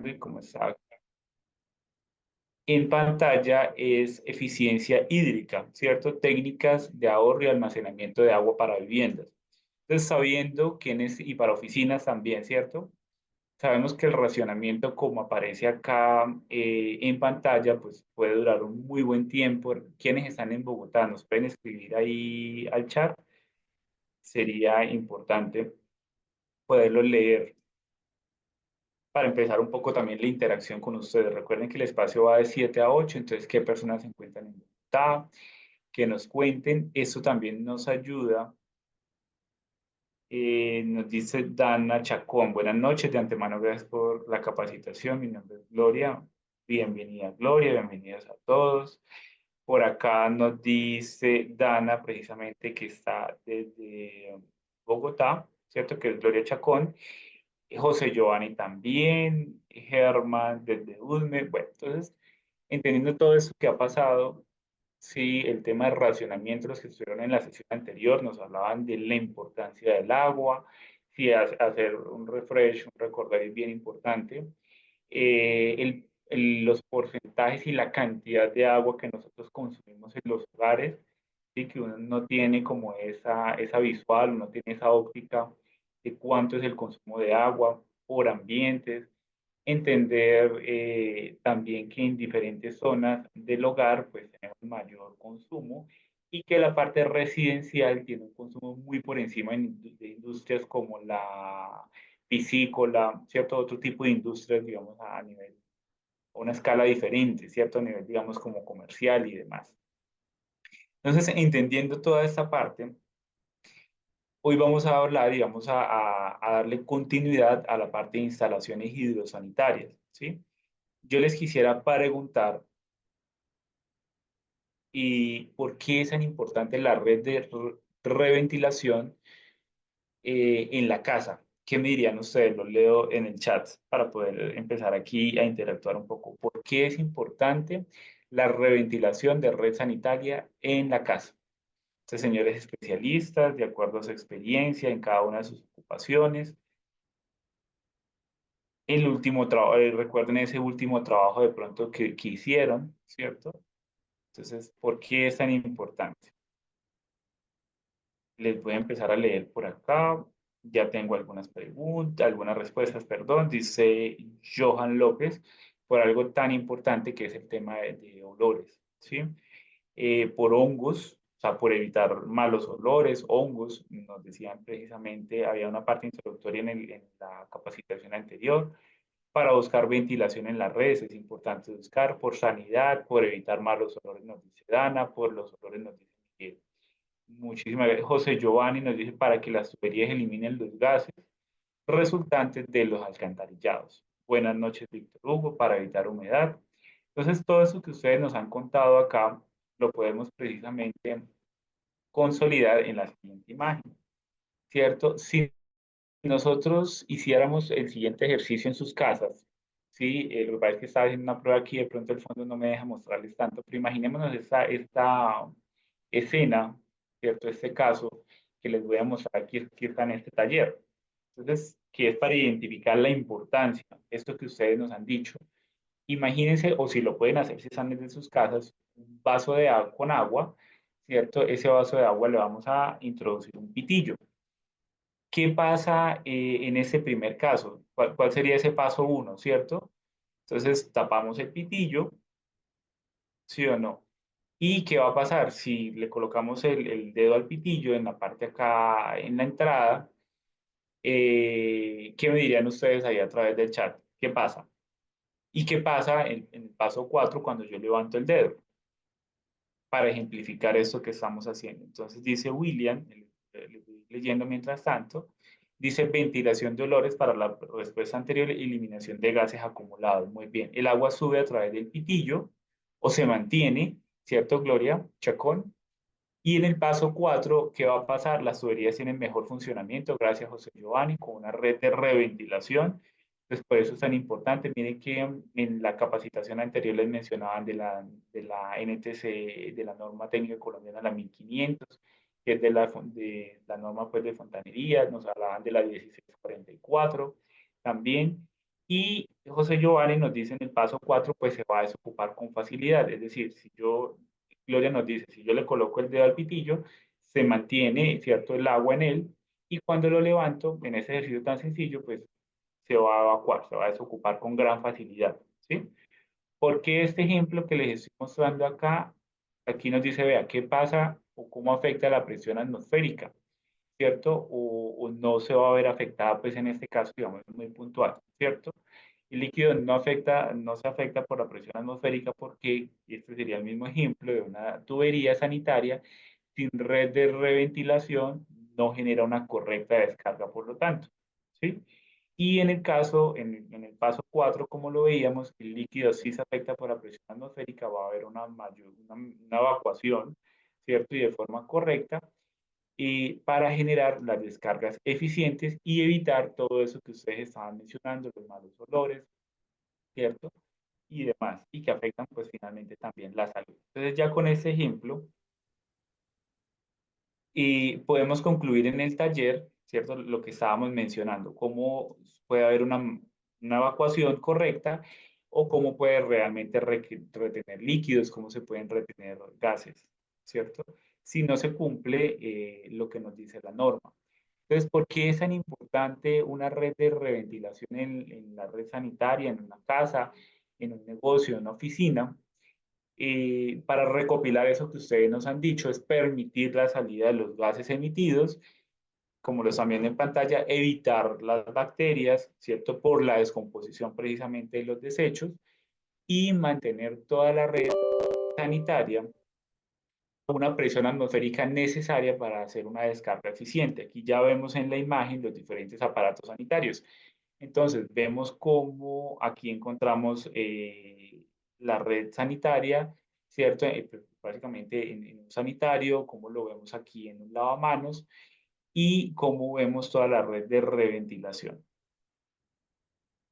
y como está en pantalla es eficiencia hídrica, ¿cierto? Técnicas de ahorro y almacenamiento de agua para viviendas. Entonces, sabiendo quiénes, y para oficinas también, ¿cierto? Sabemos que el racionamiento, como aparece acá en pantalla, pues puede durar un muy buen tiempo. Quienes están en Bogotá nos pueden escribir ahí al chat. Sería importante poderlo leer para empezar un poco también la interacción con ustedes. Recuerden que el espacio va de 7 a 8, entonces, ¿qué personas se encuentran en Bogotá? Que nos cuenten. Eso también nos ayuda. Nos dice Dana Chacón, buenas noches, de antemano gracias por la capacitación, mi nombre es Gloria, bienvenida Gloria, bienvenidos a todos. Por acá nos dice Dana, precisamente que está desde Bogotá, ¿cierto? Que es Gloria Chacón. José Giovanni también, Germán desde Usme. Bueno, entonces, entendiendo todo eso que ha pasado, sí, el tema de racionamiento, los que estuvieron en la sesión anterior nos hablaban de la importancia del agua, sí, hacer un refresh, un recordar es bien importante. Los porcentajes y la cantidad de agua que nosotros consumimos en los hogares, sí, que uno no tiene como esa visual, no tiene esa óptica de cuánto es el consumo de agua por ambientes, entender también que en diferentes zonas del hogar pues tenemos mayor consumo y que la parte residencial tiene un consumo muy por encima de industrias como la piscícola, ¿cierto? Otro tipo de industrias, digamos, a nivel, a una escala diferente, ¿cierto? A nivel, digamos, como comercial y demás. Entonces, entendiendo toda esta parte, hoy vamos a hablar y vamos a darle continuidad a la parte de instalaciones hidrosanitarias, ¿sí? Yo les quisiera preguntar, ¿y por qué es tan importante la red de reventilación en la casa? ¿Qué me dirían ustedes? Lo leo en el chat para poder empezar aquí a interactuar un poco. ¿Por qué es importante la reventilación de red sanitaria en la casa? Entonces, señores especialistas, de acuerdo a su experiencia en cada una de sus ocupaciones, el último trabajo, recuerden ese último trabajo de pronto que hicieron, ¿cierto? Entonces, ¿por qué es tan importante? Les voy a empezar a leer por acá. Ya tengo algunas preguntas, algunas respuestas, perdón. Dice Johan López, por algo tan importante que es el tema de olores, ¿sí? Por hongos, o sea, por evitar malos olores, hongos, nos decían precisamente, había una parte introductoria en la capacitación anterior, para buscar ventilación en las redes, es importante buscar por sanidad, por evitar malos olores, nos dice Dana, por los olores, nos dice Miguel. Muchísimas gracias. José Giovanni nos dice para que las tuberías eliminen los gases resultantes de los alcantarillados. Buenas noches, Víctor Hugo, para evitar humedad. Entonces, todo eso que ustedes nos han contado acá, lo podemos precisamente consolidar en la siguiente imagen, ¿cierto? Si nosotros hiciéramos el siguiente ejercicio en sus casas, ¿sí? Lo que pasa es que estaba haciendo una prueba aquí, de pronto el fondo no me deja mostrarles tanto, pero imaginémonos esta escena, ¿cierto? Este caso que les voy a mostrar aquí está en este taller. Entonces, que es para identificar la importancia, esto que ustedes nos han dicho. Imagínense, o si lo pueden hacer si están desde sus casas, un vaso de agua con agua, ¿cierto? Ese vaso de agua le vamos a introducir un pitillo. ¿Qué pasa en ese primer caso? ¿Cuál sería ese paso uno, cierto? Entonces tapamos el pitillo, ¿sí o no? ¿Y qué va a pasar si le colocamos el dedo al pitillo en la parte acá, en la entrada? ¿Qué me dirían ustedes ahí a través del chat? ¿Qué pasa? ¿Y qué pasa en el paso 4 cuando yo levanto el dedo? Para ejemplificar esto que estamos haciendo. Entonces dice William, le estoy leyendo mientras tanto, dice ventilación de olores para la respuesta anterior, eliminación de gases acumulados. Muy bien, el agua sube a través del pitillo o se mantiene, ¿cierto, Gloria Chacón? Y en el paso 4, ¿qué va a pasar? Las tuberías tienen mejor funcionamiento, gracias José Giovanni, con una red de reventilación. Entonces, por eso es tan importante. Miren que en la capacitación anterior les mencionaban de la NTC, de la norma técnica colombiana, la 1500, que es de la norma pues, de fontanería, nos hablaban de la 1644 también. Y José Giovanni nos dice en el paso 4 pues se va a desocupar con facilidad. Es decir, si yo, Gloria nos dice, si yo le coloco el dedo al pitillo, se mantiene, ¿cierto?, el agua en él, y cuando lo levanto, en ese ejercicio tan sencillo, pues se va a evacuar, se va a desocupar con gran facilidad, ¿sí? Porque este ejemplo que les estoy mostrando acá, aquí nos dice, vea, ¿qué pasa o cómo afecta la presión atmosférica? ¿Cierto? O no se va a ver afectada, pues en este caso, digamos, es muy puntual, ¿cierto? El líquido no afecta, no se afecta por la presión atmosférica porque, y este sería el mismo ejemplo de una tubería sanitaria, sin red de reventilación no genera una correcta descarga, por lo tanto, ¿sí? Y en el caso, en el paso 4 como lo veíamos, el líquido sí se afecta por la presión atmosférica, va a haber una mayor, una evacuación, ¿cierto? Y de forma correcta, para generar las descargas eficientes y evitar todo eso que ustedes estaban mencionando, los malos olores, ¿cierto? Y demás, y que afectan pues finalmente también la salud. Entonces ya con este ejemplo, y podemos concluir en el taller, ¿cierto? Lo que estábamos mencionando, cómo puede haber una evacuación correcta o cómo puede realmente retener líquidos, cómo se pueden retener gases, ¿cierto? Si no se cumple lo que nos dice la norma. Entonces, ¿por qué es tan importante una red de reventilación en la red sanitaria, en una casa, en un negocio, en una oficina? Para recopilar eso que ustedes nos han dicho, es permitir la salida de los gases emitidos, como lo están viendo en pantalla, evitar las bacterias, ¿cierto? Por la descomposición precisamente de los desechos y mantener toda la red sanitaria a una presión atmosférica necesaria para hacer una descarga eficiente. Aquí ya vemos en la imagen los diferentes aparatos sanitarios. Entonces, vemos cómo aquí encontramos la red sanitaria, ¿cierto? Pues, básicamente en un sanitario, como lo vemos aquí en un lavamanos, y cómo vemos toda la red de reventilación.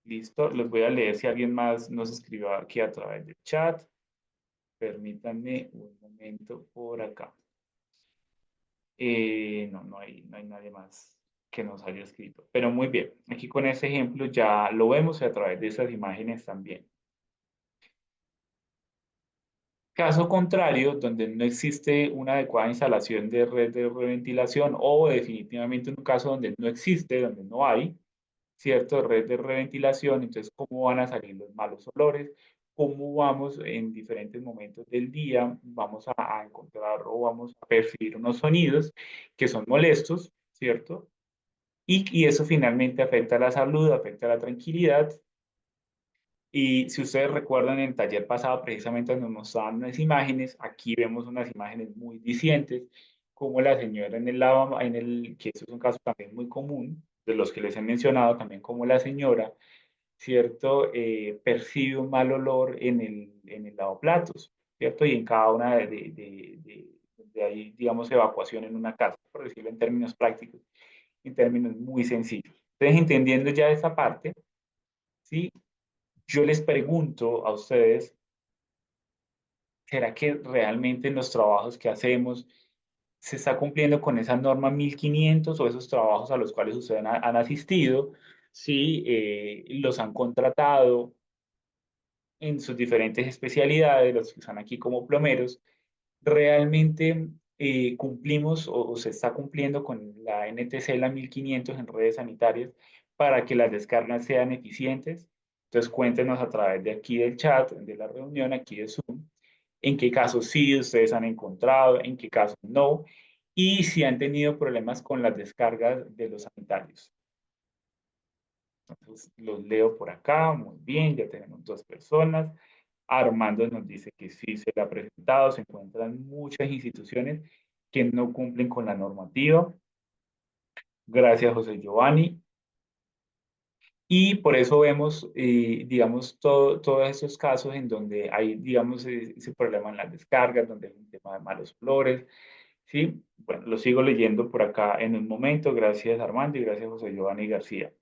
Listo, los voy a leer si alguien más nos escribió aquí a través del chat. Permítanme un momento por acá. No, no hay nadie más que nos haya escrito. Pero muy bien, aquí con este ejemplo ya lo vemos a través de esas imágenes también. Caso contrario, donde no existe una adecuada instalación de red de reventilación o definitivamente un caso donde no existe, donde no hay, ¿cierto? Red de reventilación, entonces, ¿cómo van a salir los malos olores? ¿Cómo vamos en diferentes momentos del día? Vamos a encontrar o vamos a percibir unos sonidos que son molestos, ¿cierto? Y eso finalmente afecta a la salud, afecta a la tranquilidad. Y si ustedes recuerdan, en el taller pasado precisamente nos mostraban unas imágenes, aquí vemos unas imágenes muy discientes, como la señora en el lavabo, que eso es un caso también muy común, de los que les he mencionado, también como la señora, ¿cierto? Percibe un mal olor en el lavaplatos, ¿cierto? Y en cada una de ahí, digamos, evacuación en una casa, por decirlo en términos prácticos, en términos muy sencillos. Entonces, entendiendo ya esa parte, ¿sí? Yo les pregunto a ustedes, ¿será que realmente en los trabajos que hacemos se está cumpliendo con esa norma 1500 o esos trabajos a los cuales ustedes han asistido? Sí, los han contratado en sus diferentes especialidades, los que están aquí como plomeros, realmente cumplimos o se está cumpliendo con la NTC, la 1500 en redes sanitarias para que las descargas sean eficientes. Entonces cuéntenos a través de aquí del chat, de la reunión, aquí de Zoom, en qué casos sí ustedes han encontrado, en qué casos no, y si han tenido problemas con las descargas de los sanitarios. Entonces los leo por acá, muy bien, ya tenemos dos personas. Armando nos dice que sí se le ha presentado, se encuentran muchas instituciones que no cumplen con la normativa. Gracias, José Giovanni. Y por eso vemos, digamos, todos esos casos en donde hay, digamos, ese problema en las descargas, donde hay un tema de malos olores, ¿sí? Bueno, lo sigo leyendo por acá en un momento. Gracias, Armando, y gracias, José Giovanni García.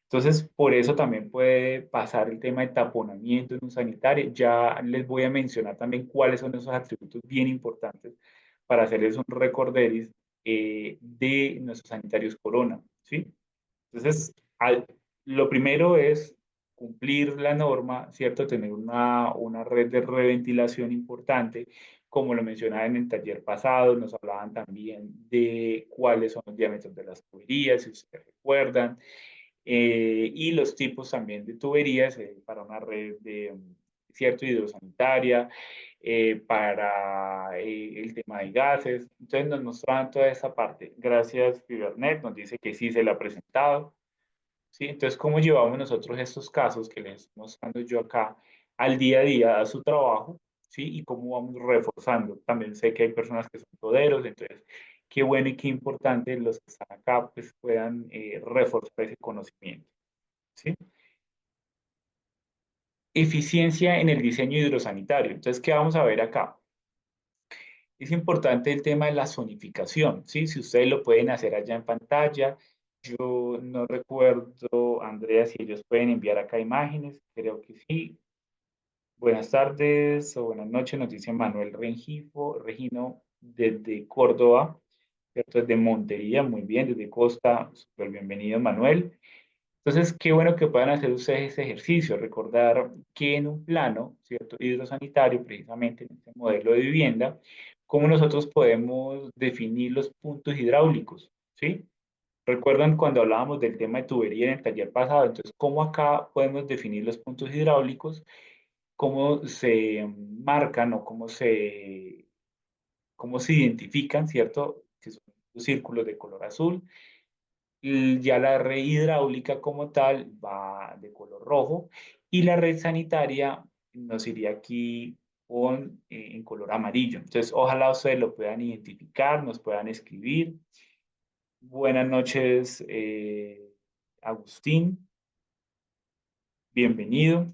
Entonces, por eso también puede pasar el tema de taponamiento en un sanitario. Ya les voy a mencionar también cuáles son esos atributos bien importantes para hacerles un recorderis de nuestros sanitarios Corona, ¿sí? Entonces, lo primero es cumplir la norma, ¿cierto? Tener una red de reventilación importante, como lo mencionaba en el taller pasado, nos hablaban también de cuáles son los diámetros de las tuberías, si ustedes recuerdan, y los tipos también de tuberías para una red de, cierto, hidrosanitaria, para el tema de gases. Entonces nos mostraban toda esa parte. Gracias, Fibernet, nos dice que sí se le ha presentado. ¿Sí? Entonces, ¿cómo llevamos nosotros estos casos que les estoy mostrando yo acá al día a día a su trabajo? ¿Sí? Y cómo vamos reforzando. También sé que hay personas que son toderos, entonces, qué bueno y qué importante los que están acá pues, puedan reforzar ese conocimiento. ¿Sí? Eficiencia en el diseño hidrosanitario. Entonces, ¿qué vamos a ver acá? Es importante el tema de la zonificación, ¿sí? Si ustedes lo pueden hacer allá en pantalla. Yo no recuerdo, Andrea, si ellos pueden enviar acá imágenes, creo que sí. Buenas tardes o buenas noches, nos dice Manuel Regino desde Córdoba, ¿cierto? Desde Montería, muy bien, desde Costa, súper bienvenido Manuel. Entonces, qué bueno que puedan hacer ustedes ese ejercicio, recordar que en un plano, ¿cierto? Hidrosanitario, precisamente en este modelo de vivienda, cómo nosotros podemos definir los puntos hidráulicos, ¿sí? ¿Recuerdan cuando hablábamos del tema de tubería en el taller pasado? Entonces, ¿cómo acá podemos definir los puntos hidráulicos? ¿Cómo se marcan o cómo se identifican, ¿cierto? Que son los círculos de color azul. Y ya la red hidráulica como tal va de color rojo y la red sanitaria nos iría aquí en color amarillo. Entonces, ojalá ustedes lo puedan identificar, nos puedan escribir. Buenas noches, Agustín, bienvenido.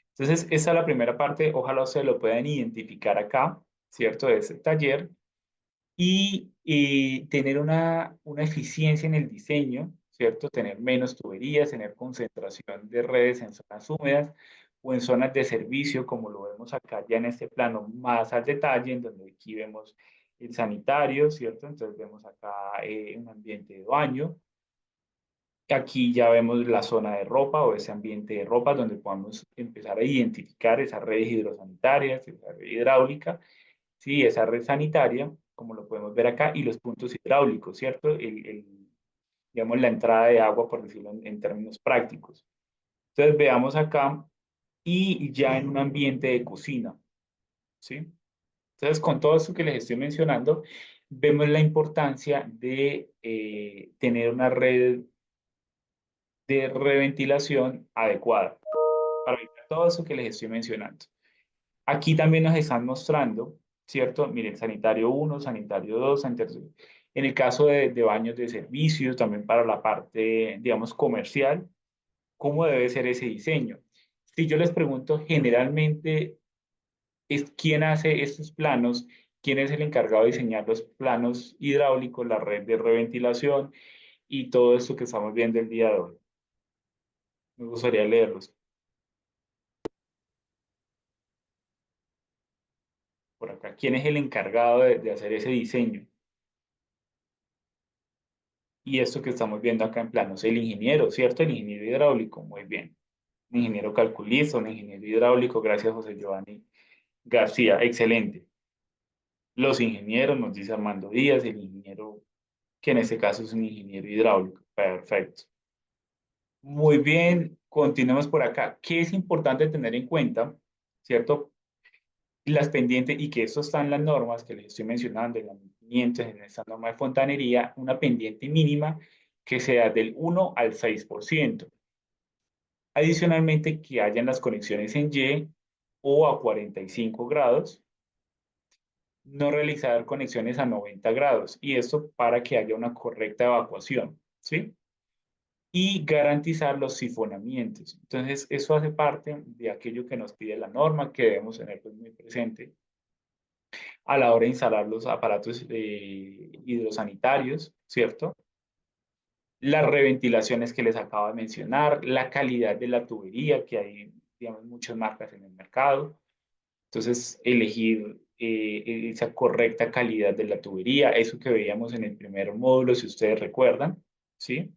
Entonces, esa es la primera parte, ojalá ustedes lo puedan identificar acá, ¿cierto? De ese taller y tener una eficiencia en el diseño, ¿cierto? Tener menos tuberías, tener concentración de redes en zonas húmedas o en zonas de servicio, como lo vemos acá ya en este plano más al detalle, en donde aquí vemos el sanitario, ¿cierto? Entonces vemos acá un ambiente de baño. Aquí ya vemos la zona de ropa o ese ambiente de ropa donde podemos empezar a identificar esas redes hidrosanitarias, esa red hidráulica, sí, esa red sanitaria, como lo podemos ver acá, y los puntos hidráulicos, ¿cierto? Digamos, la entrada de agua, por decirlo en términos prácticos. Entonces, veamos acá, y ya en un ambiente de cocina, ¿sí? Entonces, con todo esto que les estoy mencionando, vemos la importancia de tener una red de reventilación adecuada para evitar todo eso que les estoy mencionando. Aquí también nos están mostrando, ¿cierto? Miren, sanitario uno, sanitario 2, sanitario... En el caso de baños de servicio, también para la parte, digamos, comercial, ¿cómo debe ser ese diseño? Si yo les pregunto generalmente, ¿quién hace estos planos? ¿Quién es el encargado de diseñar los planos hidráulicos, la red de reventilación y todo esto que estamos viendo el día de hoy? Me gustaría leerlos por acá. ¿Quién es el encargado de hacer ese diseño? Y esto que estamos viendo acá en planos, el ingeniero, ¿cierto? El ingeniero hidráulico, muy bien. Un ingeniero calculista, un ingeniero hidráulico, gracias José Giovanni García, excelente. Los ingenieros, nos dice Armando Díaz, el ingeniero, que en este caso es un ingeniero hidráulico, perfecto. Muy bien, continuemos por acá. ¿Qué es importante tener en cuenta, ¿cierto? Las pendientes, y que esto está en las normas que les estoy mencionando, en la 1500, en esta norma de fontanería, una pendiente mínima que sea del 1 al 6%. Adicionalmente, que hayan las conexiones en Y o a 45 grados, no realizar conexiones a 90 grados, y esto para que haya una correcta evacuación, ¿sí? Y garantizar los sifonamientos. Entonces, eso hace parte de aquello que nos pide la norma, que debemos tener pues, muy presente a la hora de instalar los aparatos hidrosanitarios, ¿cierto? Las reventilaciones que les acabo de mencionar, la calidad de la tubería, que hay, digamos, muchas marcas en el mercado. Entonces, elegir esa correcta calidad de la tubería, eso que veíamos en el primer módulo, si ustedes recuerdan, ¿sí?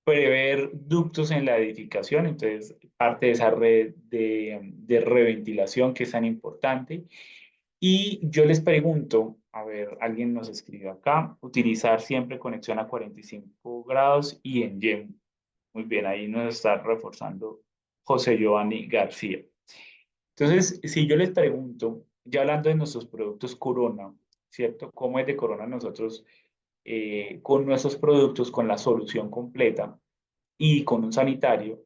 prever ductos en la edificación, entonces parte de esa red de reventilación que es tan importante. Y yo les pregunto, a ver, alguien nos escribió acá, utilizar siempre conexión a 45 grados y en YEM. Muy bien, ahí nos está reforzando José Giovanni García. Entonces, si yo les pregunto, ya hablando de nuestros productos Corona, ¿cierto? ¿Cómo es de Corona nosotros con nuestros productos, con la solución completa y con un sanitario?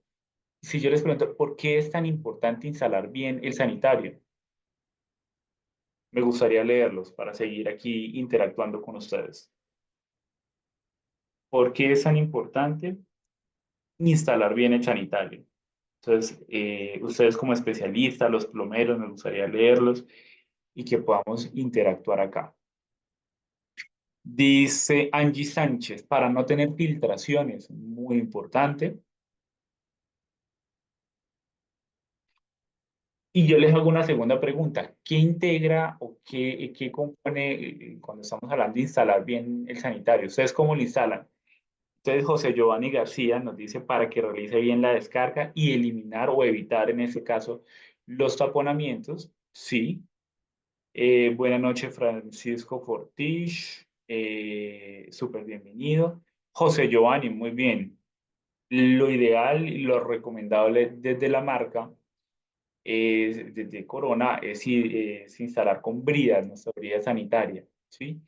Si yo les pregunto, ¿por qué es tan importante instalar bien el sanitario? Me gustaría leerlos para seguir aquí interactuando con ustedes. ¿Por qué es tan importante instalar bien el sanitario? Entonces, ustedes como especialistas, los plomeros, me gustaría leerlos y que podamos interactuar acá. Dice Angie Sánchez, para no tener filtraciones, muy importante. Y yo les hago una segunda pregunta. ¿Qué integra o qué compone cuando estamos hablando de instalar bien el sanitario? ¿Ustedes cómo lo instalan? Entonces, José Giovanni García nos dice para que realice bien la descarga y eliminar o evitar, en este caso, los taponamientos. Sí. Buenas noches, Francisco Fortish. Súper bienvenido. José Giovanni, muy bien. Lo ideal y lo recomendable desde la marca, desde Corona, es instalar con bridas, nuestra brida sanitaria. ¿Sí?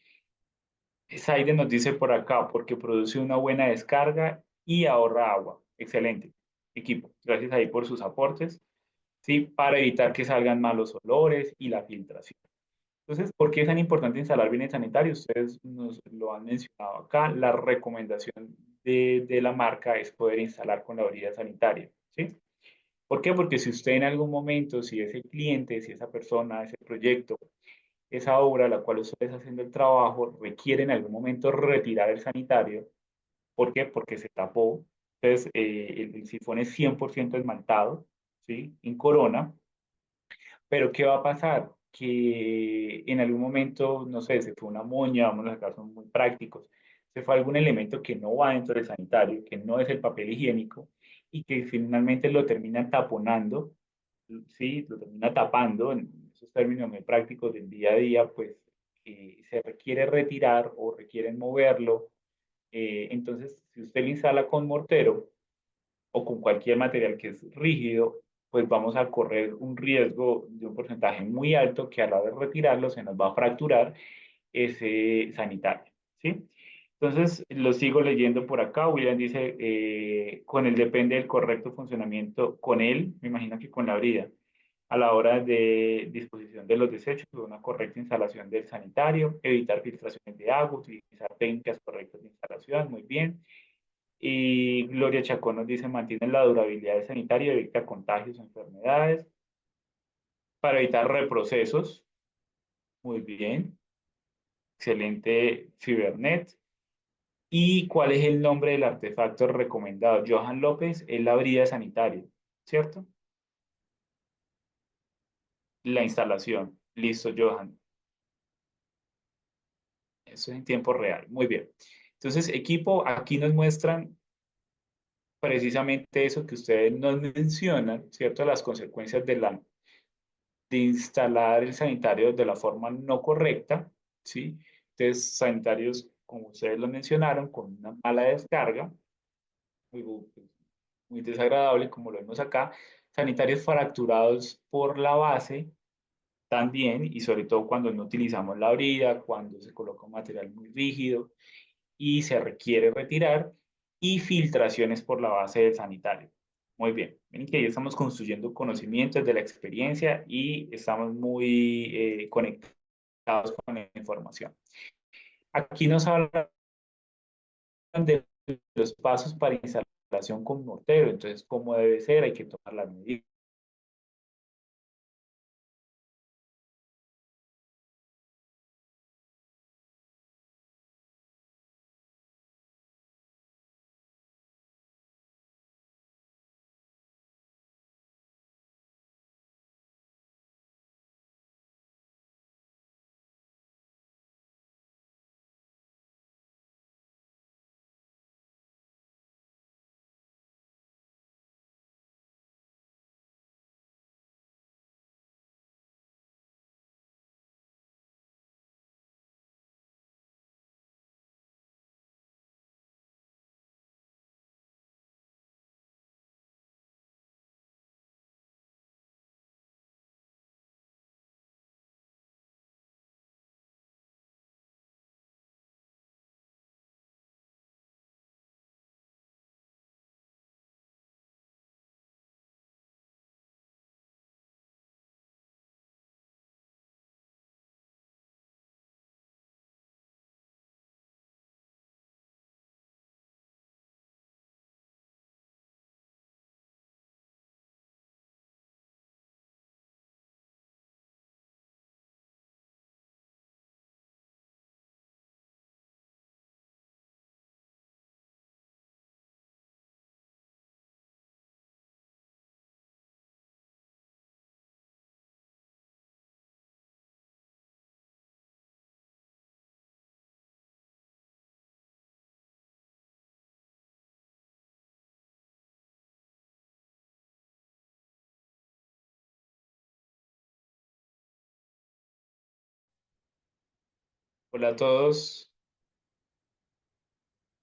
Saide nos dice por acá, porque produce una buena descarga y ahorra agua. Excelente equipo. Gracias ahí por sus aportes, ¿sí? Para evitar que salgan malos olores y la filtración. Entonces, ¿por qué es tan importante instalar bienes sanitarios? Ustedes nos lo han mencionado acá. La recomendación de la marca es poder instalar con la brida sanitaria, ¿sí? ¿Por qué? Porque si usted en algún momento, si ese cliente, si esa persona, ese proyecto, esa obra, la cual usted está haciendo el trabajo, requiere en algún momento retirar el sanitario. ¿Por qué? Porque se tapó. Entonces, el sifón es 100% esmaltado, ¿sí? En Corona. Pero ¿qué va a pasar? Que en algún momento, no sé, se fue una moña, vamos a sacar, son muy prácticos, se fue algún elemento que no va dentro del sanitario, que no es el papel higiénico, y que finalmente lo termina taponando, ¿sí? Lo termina tapando, en esos términos muy prácticos del día a día, pues se requiere retirar o requieren moverlo. Entonces, si usted lo instala con mortero o con cualquier material que es rígido, pues vamos a correr un riesgo de un porcentaje muy alto que a la hora de retirarlo se nos va a fracturar ese sanitario, ¿sí? Entonces, lo sigo leyendo por acá. William dice, con él depende del correcto funcionamiento, con él, me imagino que con la brida, a la hora de disposición de los desechos, una correcta instalación del sanitario, evitar filtraciones de agua, utilizar técnicas correctas de instalación, muy bien. Y Gloria Chacón nos dice, mantiene la durabilidad del sanitario, evita contagios o enfermedades, para evitar reprocesos, muy bien, excelente Fibernet. ¿Y cuál es el nombre del artefacto recomendado? Johan López es la brida sanitaria, ¿cierto? La instalación. Listo, Johan. Eso es en tiempo real. Muy bien. Entonces, equipo, aquí nos muestran precisamente eso que ustedes nos mencionan, ¿cierto? Las consecuencias de instalar el sanitario de la forma no correcta, ¿sí? Entonces, sanitarios, como ustedes lo mencionaron, con una mala descarga, muy, muy desagradable, como lo vemos acá, sanitarios fracturados por la base también, y sobre todo cuando no utilizamos la brida, cuando se coloca un material muy rígido y se requiere retirar, y filtraciones por la base del sanitario. Muy bien, miren que ahí estamos construyendo conocimientos de la experiencia y estamos muy conectados con la información. Aquí nos hablan de los pasos para instalación con mortero, entonces cómo debe ser, hay que tomar las medidas. Hola a todos.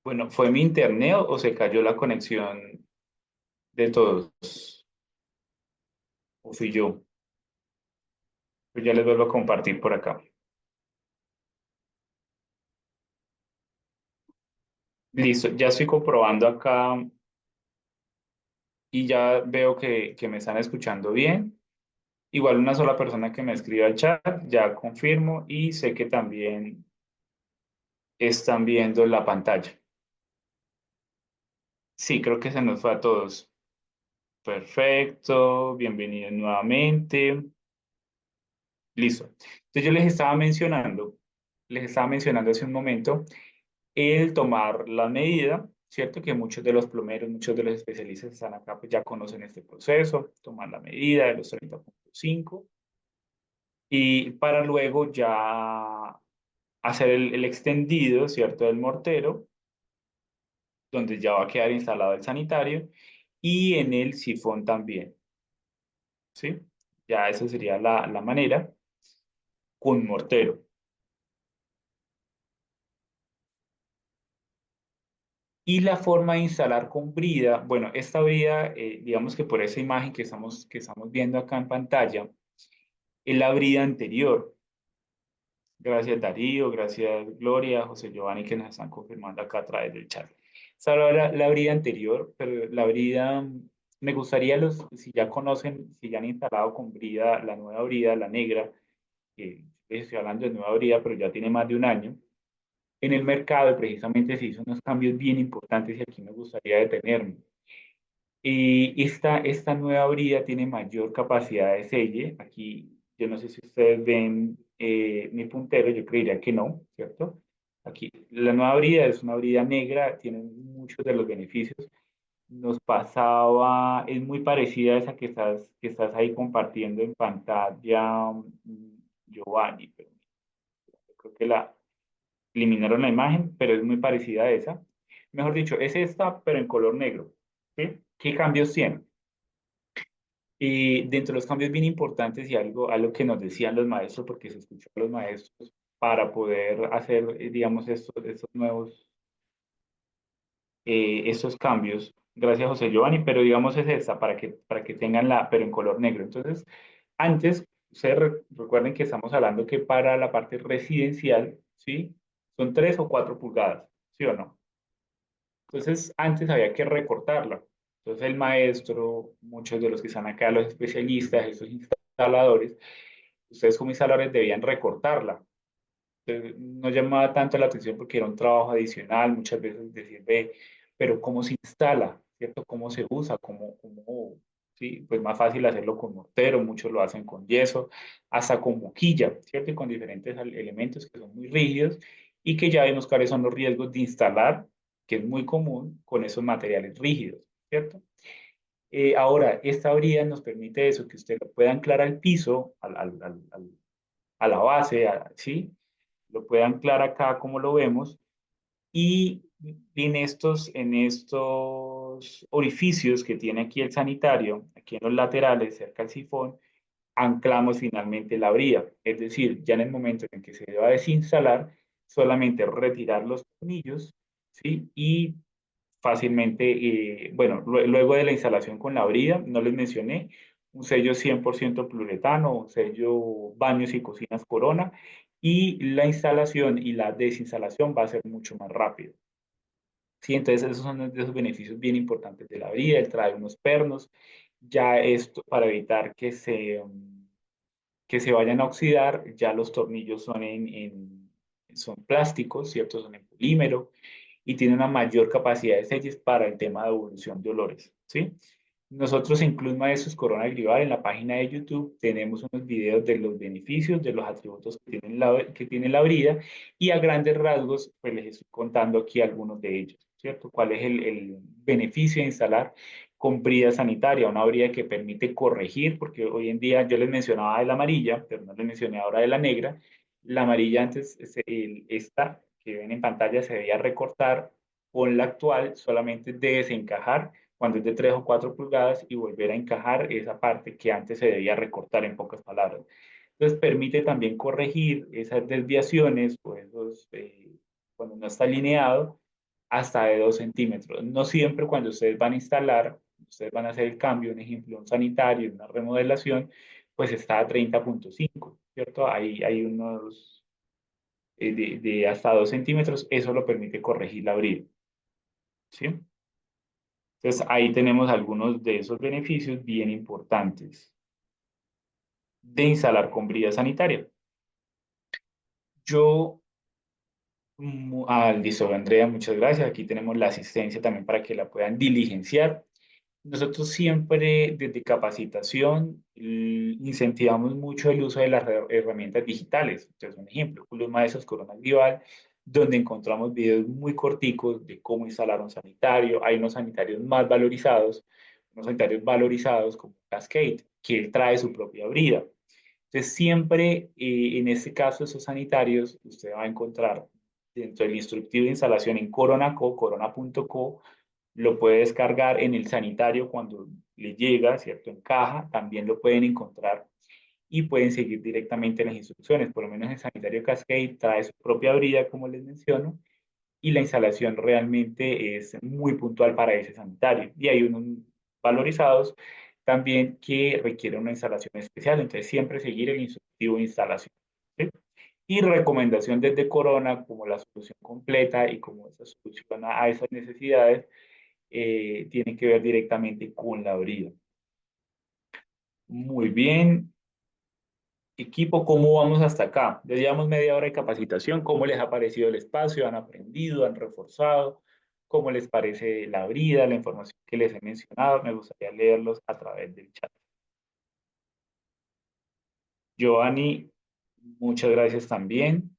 Bueno, ¿fue mi internet o se cayó la conexión de todos? ¿O fui yo? Pues ya les vuelvo a compartir por acá. Listo, ya estoy comprobando acá y ya veo que me están escuchando bien. Igual una sola persona que me escriba al chat, ya confirmo y sé que también están viendo la pantalla. Sí, creo que se nos fue a todos. Perfecto, bienvenidos nuevamente. Listo. Entonces yo les estaba mencionando hace un momento el tomar la medida, ¿cierto? Que muchos de los plomeros, muchos de los especialistas que están acá, pues ya conocen este proceso, tomar la medida de los 30,5 y para luego ya hacer el extendido, ¿cierto? Del mortero, donde ya va a quedar instalado el sanitario y en el sifón también, ¿sí? Ya esa sería la manera con mortero. Y la forma de instalar con brida, bueno, esta brida, digamos que por esa imagen que estamos viendo acá en pantalla, es la brida anterior. Gracias Darío, gracias Gloria, José Giovanni que nos están confirmando acá a través del chat. Esta era la brida anterior, pero la brida, me gustaría si ya conocen, si ya han instalado con brida, la nueva brida, la negra, que estoy hablando de nueva brida, pero ya tiene más de un año. En el mercado precisamente se hizo unos cambios bien importantes y aquí me gustaría detenerme. Esta nueva brida tiene mayor capacidad de selle. Aquí, yo no sé si ustedes ven mi puntero, yo creería que no, ¿cierto? Aquí, la nueva brida es una brida negra, tiene muchos de los beneficios. Nos pasaba, es muy parecida a esa que estás ahí compartiendo en pantalla, Giovanni, pero creo que eliminaron la imagen, pero es muy parecida a esa. Mejor dicho, es esta, pero en color negro. ¿Sí? ¿Qué cambios tiene? Y dentro de los cambios bien importantes y algo que nos decían los maestros, porque se escuchó a los maestros, para poder hacer, digamos, estos nuevos, estos cambios, gracias José Giovanni, pero digamos es esta, para que tengan pero en color negro. Entonces, antes, ustedes recuerden que estamos hablando que para la parte residencial, ¿sí? Son 3 o 4 pulgadas, ¿sí o no? Entonces, antes había que recortarla. Entonces, el maestro, muchos de los que están acá, los especialistas, esos instaladores, ustedes como instaladores debían recortarla. Entonces, no llamaba tanto la atención porque era un trabajo adicional, muchas veces decir, ve, pero ¿cómo se instala? ¿Cierto? ¿Cómo se usa? Sí, pues más fácil hacerlo con mortero, muchos lo hacen con yeso, hasta con boquilla, ¿cierto? Y con diferentes elementos que son muy rígidos y que ya vemos cuáles son los riesgos de instalar, que es muy común con esos materiales rígidos, ¿cierto? Ahora, esta brida nos permite eso, que usted lo pueda anclar al piso, a la base, ¿sí? Lo puede anclar acá como lo vemos y en estos orificios que tiene aquí el sanitario, aquí en los laterales, cerca del sifón, anclamos finalmente la brida. Es decir, ya en el momento en que se va a desinstalar, solamente retirar los tornillos, ¿sí? Y fácilmente, bueno, luego de la instalación con la brida, no les mencioné, un sello 100% pluretano, un sello baños y cocinas Corona, y la instalación y la desinstalación va a ser mucho más rápido. Sí, entonces esos son de esos beneficios bien importantes de la brida, el traer unos pernos, ya esto para evitar que se vayan a oxidar, ya los tornillos son plásticos, ¿cierto? Son en polímero, y tiene una mayor capacidad de selles para el tema de evolución de olores, ¿sí? Nosotros en Club Maestros Corona Grival, en la página de YouTube, tenemos unos videos de los beneficios, de los atributos que tiene la brida, y a grandes rasgos, pues les estoy contando aquí algunos de ellos, ¿cierto? ¿Cuál es el beneficio de instalar con brida sanitaria? Una brida que permite corregir, porque hoy en día yo les mencionaba de la amarilla, pero no les mencioné ahora de la negra. La amarilla antes, esta que ven en pantalla, se debía recortar, con la actual solamente desencajar cuando es de 3 o 4 pulgadas y volver a encajar esa parte que antes se debía recortar, en pocas palabras. Entonces permite también corregir esas desviaciones o esos, cuando no está alineado, hasta de 2 centímetros. No siempre cuando ustedes van a instalar, ustedes van a hacer el cambio, un ejemplo, un sanitario, una remodelación, pues está a 30,5, ¿cierto? Hay unos de hasta 2 centímetros, eso lo permite corregir la brida, ¿sí? Entonces ahí tenemos algunos de esos beneficios bien importantes de instalar con brida sanitaria. Yo listo, Andrea, muchas gracias. Aquí tenemos la asistencia también para que la puedan diligenciar. Nosotros siempre desde capacitación incentivamos mucho el uso de las herramientas digitales. Entonces, un ejemplo, los maestros Corona Grival, donde encontramos videos muy corticos de cómo instalar un sanitario. Hay unos sanitarios valorizados como Cascade, que él trae su propia brida. Entonces, siempre en este caso, esos sanitarios, usted va a encontrar dentro del instructivo de instalación en corona.co, lo puede descargar en el sanitario cuando le llega, ¿cierto? En caja, también lo pueden encontrar y pueden seguir directamente las instrucciones. Por lo menos el sanitario Cascade trae su propia brida, como les menciono, y la instalación realmente es muy puntual para ese sanitario. Y hay unos valorizados también que requieren una instalación especial, entonces siempre seguir el instructivo de instalación. ¿Sí? Y recomendación desde Corona como la solución completa y como esa solución a esas necesidades tiene que ver directamente con la brida. Muy bien, equipo, ¿cómo vamos hasta acá? Ya llevamos media hora de capacitación. ¿Cómo les ha parecido el espacio? ¿Han aprendido? ¿Han reforzado? ¿Cómo les parece la brida, la información que les he mencionado? Me gustaría leerlos a través del chat. Giovanni, muchas gracias también.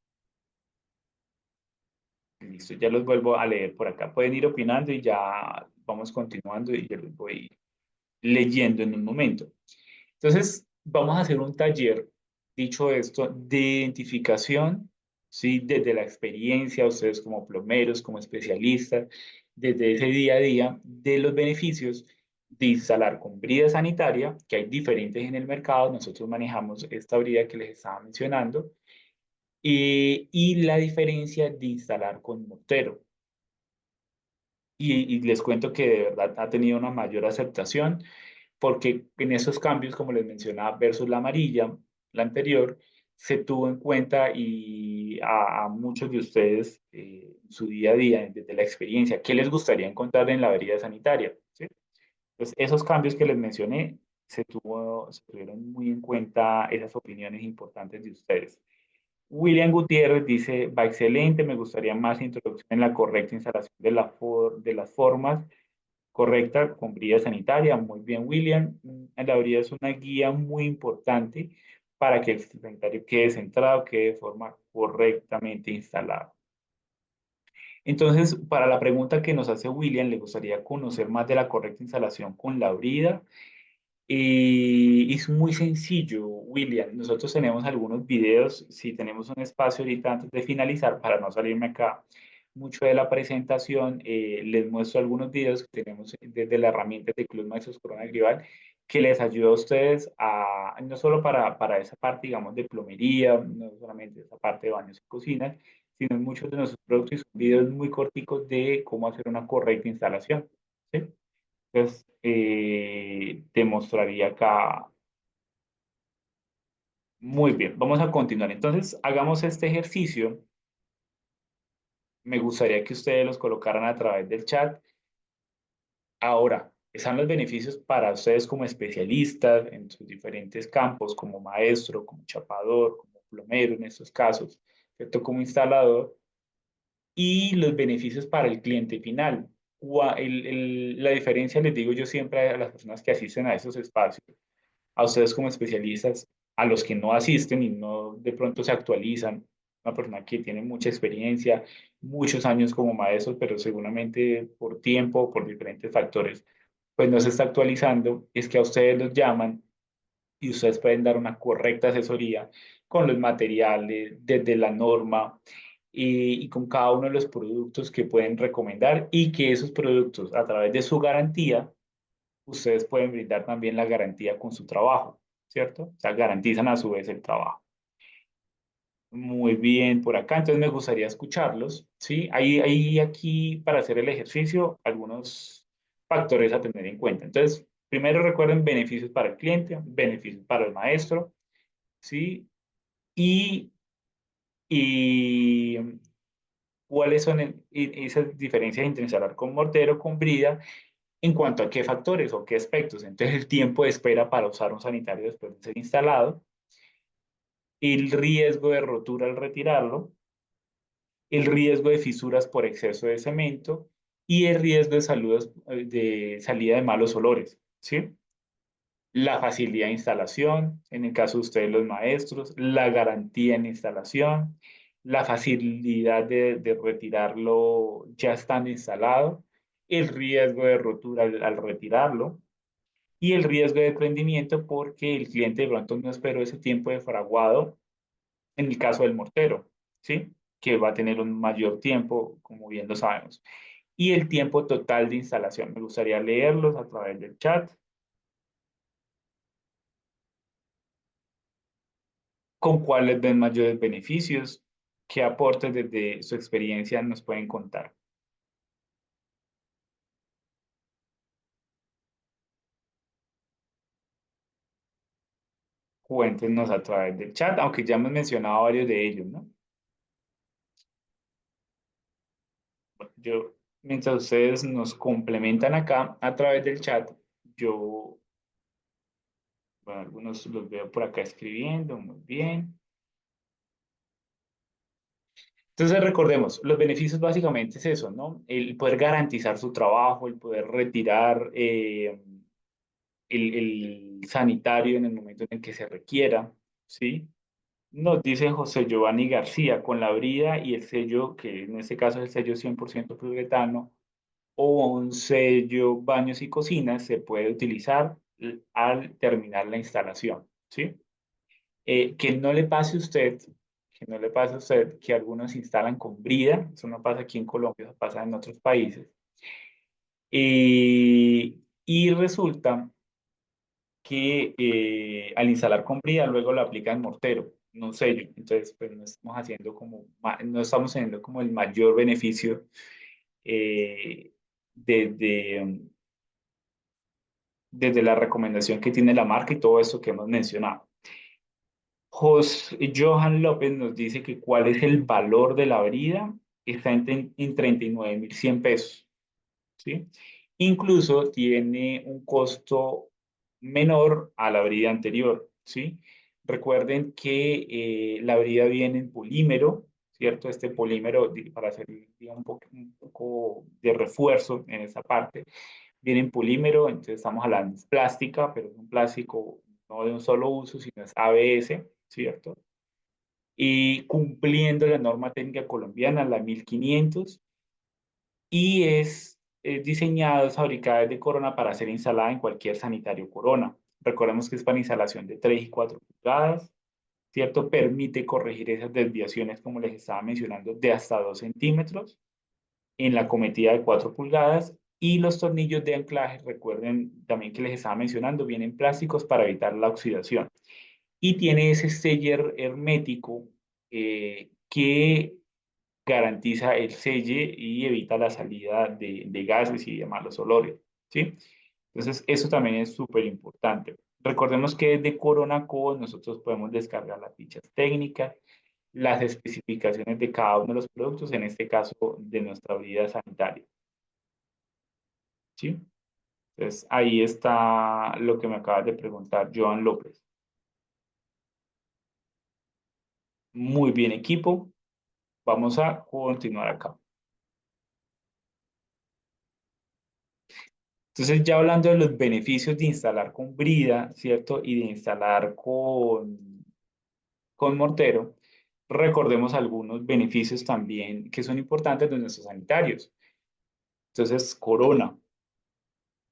Listo, ya los vuelvo a leer por acá. Pueden ir opinando y ya vamos continuando y yo los voy leyendo en un momento. Entonces, vamos a hacer un taller, dicho esto, de identificación, ¿sí? Desde la experiencia, ustedes como plomeros, como especialistas, desde ese día a día, de los beneficios de instalar con brida sanitaria, que hay diferentes en el mercado, nosotros manejamos esta brida que les estaba mencionando, y la diferencia de instalar con mortero. Y les cuento que de verdad ha tenido una mayor aceptación porque en esos cambios, como les mencionaba, versus la amarilla, la anterior, se tuvo en cuenta y a muchos de ustedes su día a día, desde la experiencia, ¿qué les gustaría encontrar en la vereda sanitaria? ¿Sí? Pues esos cambios que les mencioné, se tuvieron muy en cuenta esas opiniones importantes de ustedes. William Gutiérrez dice, va excelente, me gustaría más introducción en la correcta instalación de las formas correcta con brida sanitaria. Muy bien, William. La brida es una guía muy importante para que el sanitario quede centrado, quede de forma correctamente instalado. Entonces, para la pregunta que nos hace William, le gustaría conocer más de la correcta instalación con la brida. Y es muy sencillo, William. Nosotros tenemos algunos videos, si tenemos un espacio ahorita antes de finalizar, para no salirme acá mucho de la presentación, les muestro algunos videos que tenemos desde la herramienta de Club Maestros Corona Grival que les ayuda a ustedes a, no solo para esa parte, digamos, de plomería, no solamente esa parte de baños y cocinas, sino en muchos de nuestros productos y son videos muy corticos de cómo hacer una correcta instalación. ¿Sí? Entonces, te mostraría acá. Muy bien, vamos a continuar. Entonces, hagamos este ejercicio. Me gustaría que ustedes los colocaran a través del chat. Ahora, están los beneficios para ustedes como especialistas en sus diferentes campos, como maestro, como chapador, como plomero en estos casos, ¿cierto? Como instalador, y los beneficios para el cliente final. La diferencia, les digo yo siempre a las personas que asisten a esos espacios, a ustedes como especialistas, a los que no asisten y no de pronto se actualizan, una persona que tiene mucha experiencia, muchos años como maestro, pero seguramente por tiempo, por diferentes factores, pues no se está actualizando, es que a ustedes los llaman y ustedes pueden dar una correcta asesoría con los materiales, desde la norma y con cada uno de los productos que pueden recomendar y que esos productos a través de su garantía ustedes pueden brindar también la garantía con su trabajo, ¿cierto? O sea, garantizan a su vez el trabajo. Muy bien, por acá. Entonces me gustaría escucharlos, ¿sí? Hay aquí para hacer el ejercicio algunos factores a tener en cuenta. Entonces, primero recuerden beneficios para el cliente, beneficios para el maestro, ¿sí? Y, y cuáles son esas diferencias entre instalar con mortero, con brida, en cuanto a qué factores o qué aspectos. Entonces, el tiempo de espera para usar un sanitario después de ser instalado, el riesgo de rotura al retirarlo, el riesgo de fisuras por exceso de cemento y el riesgo de salida de malos olores, ¿sí? La facilidad de instalación, en el caso de ustedes los maestros, la garantía en instalación, la facilidad de retirarlo ya estando instalado, el riesgo de rotura al retirarlo y el riesgo de prendimiento porque el cliente de pronto no esperó ese tiempo de fraguado en el caso del mortero, ¿sí? Que va a tener un mayor tiempo, como bien lo sabemos. Y el tiempo total de instalación. Me gustaría leerlos a través del chat. ¿Con cuáles ven mayores beneficios? ¿Qué aportes desde su experiencia nos pueden contar? Cuéntenos a través del chat, aunque ya hemos mencionado varios de ellos, ¿no? Yo, mientras ustedes nos complementan acá a través del chat, yo, bueno, algunos los veo por acá escribiendo, muy bien. Entonces recordemos, los beneficios básicamente es eso, ¿no? El poder garantizar su trabajo, el poder retirar el sanitario en el momento en el que se requiera, ¿sí? Nos dice José Giovanni García, con la brida y el sello, que en este caso es el sello 100% poliuretano, o un sello baños y cocinas, se puede utilizar al terminar la instalación, ¿sí? Que no le pase a usted, que no le pase a usted que algunos instalan con brida, eso no pasa aquí en Colombia, eso pasa en otros países, y resulta que al instalar con brida luego lo aplican mortero, no sello, entonces pues no estamos haciendo como, no estamos teniendo como el mayor beneficio eh, desde, desde la recomendación que tiene la marca y todo eso que hemos mencionado. Johan López nos dice que cuál es el valor de la brida, está en 39.100 pesos, ¿sí? Incluso tiene un costo menor a la brida anterior, ¿sí? Recuerden que la brida viene en polímero, ¿cierto? Este polímero, para hacer digamos, un poco de refuerzo en esa parte, viene en polímero, entonces estamos hablando de plástica, pero es un plástico no de un solo uso, sino es ABS, ¿cierto? Y cumpliendo la norma técnica colombiana, la 1500, y es diseñada, es fabricada desde Corona para ser instalada en cualquier sanitario Corona. Recordemos que es para instalación de 3 y 4 pulgadas, ¿cierto? Permite corregir esas desviaciones, como les estaba mencionando, de hasta 2 centímetros en la cometida de 4 pulgadas. Y los tornillos de anclaje, recuerden también que les estaba mencionando, vienen plásticos para evitar la oxidación. Y tiene ese seller hermético que garantiza el selle y evita la salida de gases y de malos olores, ¿sí? Entonces, eso también es súper importante. Recordemos que desde Corona Code nosotros podemos descargar las fichas técnicas, las especificaciones de cada uno de los productos, en este caso de nuestra vida sanitaria, ¿sí? Entonces, ahí está lo que me acabas de preguntar, Joan López. Muy bien, equipo. Vamos a continuar acá. Entonces, ya hablando de los beneficios de instalar con brida, ¿cierto? Y de instalar con mortero, recordemos algunos beneficios también que son importantes de nuestros sanitarios. Entonces, Corona,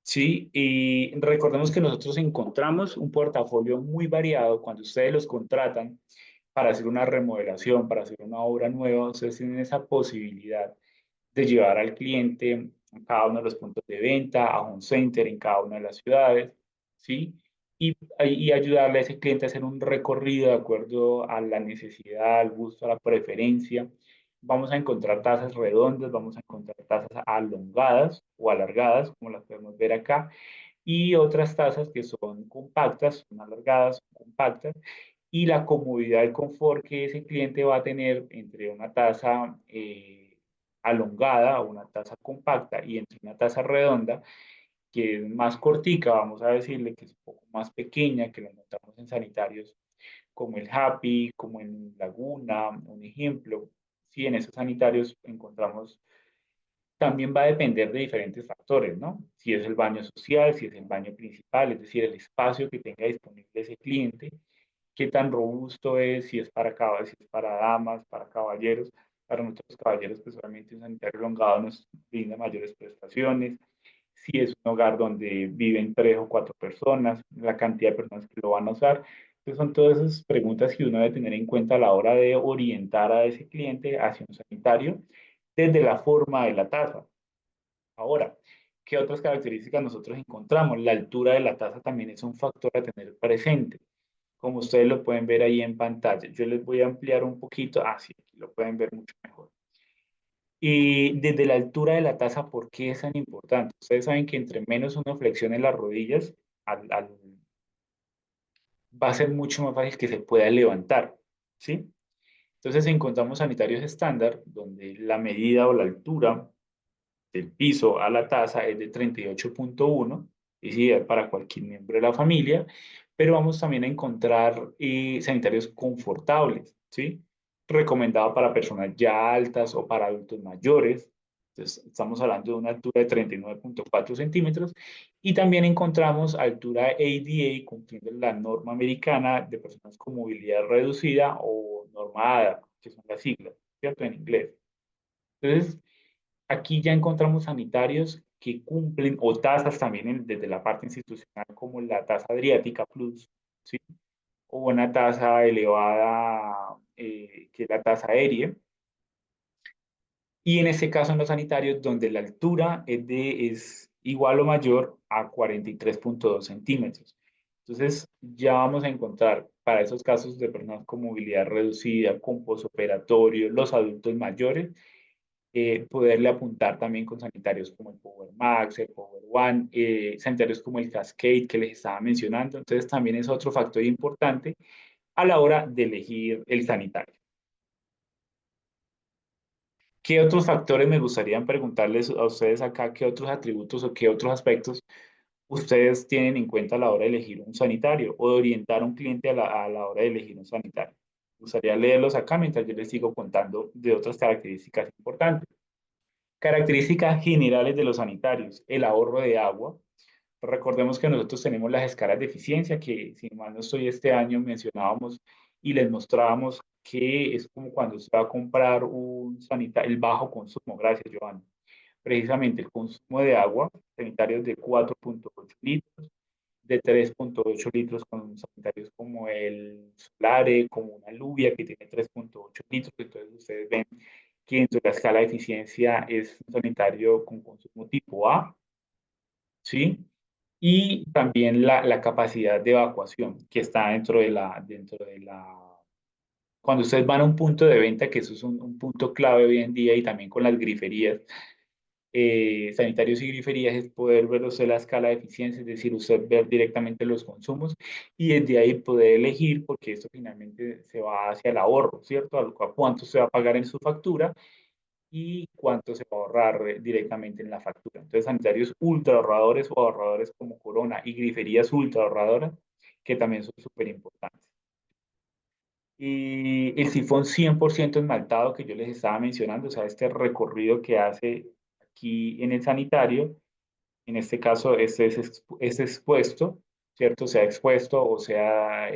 ¿sí? Y recordemos que nosotros encontramos un portafolio muy variado cuando ustedes los contratan para hacer una remodelación, para hacer una obra nueva, ustedes tienen esa posibilidad de llevar al cliente a cada uno de los puntos de venta, a un center en cada una de las ciudades, ¿sí? y ayudarle a ese cliente a hacer un recorrido de acuerdo a la necesidad, al gusto, a la preferencia. Vamos a encontrar tazas redondas, vamos a encontrar tazas alongadas o alargadas, como las podemos ver acá, y otras tazas que son compactas, son alargadas, son compactas, y la comodidad y confort que ese cliente va a tener entre una taza alongada o una taza compacta y entre una taza redonda, que es más cortica, vamos a decirle que es un poco más pequeña, que la encontramos en sanitarios como el Happy, como en Laguna, un ejemplo. Sí, en esos sanitarios encontramos, también va a depender de diferentes factores, ¿no? Si es el baño social, si es el baño principal, es decir, el espacio que tenga disponible ese cliente, qué tan robusto es, si es para caballos, si es para damas, para caballeros. Para nosotros caballeros, pues obviamente un sanitario elongado nos brinda mayores prestaciones. Si es un hogar donde viven 3 o 4 personas, la cantidad de personas que lo van a usar. Entonces son todas esas preguntas que uno debe tener en cuenta a la hora de orientar a ese cliente hacia un sanitario desde la forma de la taza. Ahora, ¿qué otras características nosotros encontramos? La altura de la taza también es un factor a tener presente, como ustedes lo pueden ver ahí en pantalla. Yo les voy a ampliar un poquito. Ah, sí, aquí lo pueden ver mucho mejor. Y desde la altura de la taza, ¿por qué es tan importante? Ustedes saben que entre menos uno flexione las rodillas, va a ser mucho más fácil que se pueda levantar, ¿sí? Entonces encontramos sanitarios estándar donde la medida o la altura del piso a la taza es de 38.1, es ideal para cualquier miembro de la familia, pero vamos también a encontrar sanitarios confortables, ¿sí? Recomendado para personas ya altas o para adultos mayores. Entonces, estamos hablando de una altura de 39.4 centímetros y también encontramos altura ADA, cumpliendo la norma americana de personas con movilidad reducida o norma ADA, que son las siglas, ¿cierto? En inglés. Entonces, aquí ya encontramos sanitarios que cumplen, o tasas también desde la parte institucional, como la tasa Adriática Plus, ¿sí? O una tasa elevada, que es la tasa aérea. Y en este caso en los sanitarios, donde la altura es igual o mayor a 43.2 centímetros. Entonces, ya vamos a encontrar para esos casos de personas con movilidad reducida, con posoperatorio, los adultos mayores, poderle apuntar también con sanitarios como el Power Max, el Power One, sanitarios como el Cascade que les estaba mencionando. Entonces también es otro factor importante a la hora de elegir el sanitario. ¿Qué otros factores me gustaría preguntarles a ustedes acá? ¿Qué otros atributos o qué otros aspectos ustedes tienen en cuenta a la hora de elegir un sanitario o de orientar a un cliente a la hora de elegir un sanitario? Me gustaría leerlos acá mientras yo les sigo contando de otras características importantes. Características generales de los sanitarios, el ahorro de agua. Recordemos que nosotros tenemos las escalas de eficiencia que, si mal no estoy, este año mencionábamos y les mostrábamos que es como cuando usted va a comprar un sanitario, el bajo consumo, gracias, Giovanni. Precisamente el consumo de agua, sanitarios de 4.8 litros, de 3.8 litros con sanitarios como el Solare, como una Lluvia que tiene 3.8 litros. Entonces ustedes ven que dentro de la escala de eficiencia es un sanitario con consumo tipo A, ¿sí? Y también la capacidad de evacuación que está cuando ustedes van a un punto de venta, que eso es un punto clave hoy en día, y también con las griferías, sanitarios y griferías, es poder ver usted la escala de eficiencia, es decir, usted ver directamente los consumos y desde ahí poder elegir, porque esto finalmente se va hacia el ahorro, ¿cierto? A cuánto se va a pagar en su factura y cuánto se va a ahorrar directamente en la factura. Entonces, sanitarios ultra ahorradores o ahorradores como Corona y griferías ultra ahorradoras, que también son súper importantes. Y el sifón 100% esmaltado que yo les estaba mencionando, o sea, este recorrido que hace aquí en el sanitario, en este caso, es expuesto, ¿cierto? Sea expuesto o sea,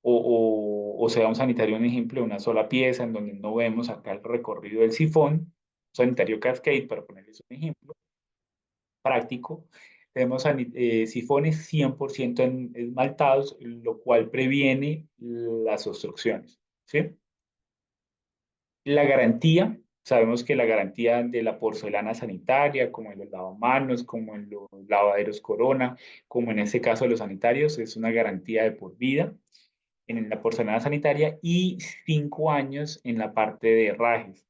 o sea un sanitario, un ejemplo, de una sola pieza, en donde no vemos acá el recorrido del sifón, un sanitario cascade, para ponerles un ejemplo práctico. Tenemos sifones 100% esmaltados, lo cual previene las obstrucciones, ¿sí? La garantía. Sabemos que la garantía de la porcelana sanitaria, como en los lavamanos, como en los lavaderos Corona, como en este caso de los sanitarios, es una garantía de por vida en la porcelana sanitaria y 5 años en la parte de herrajes.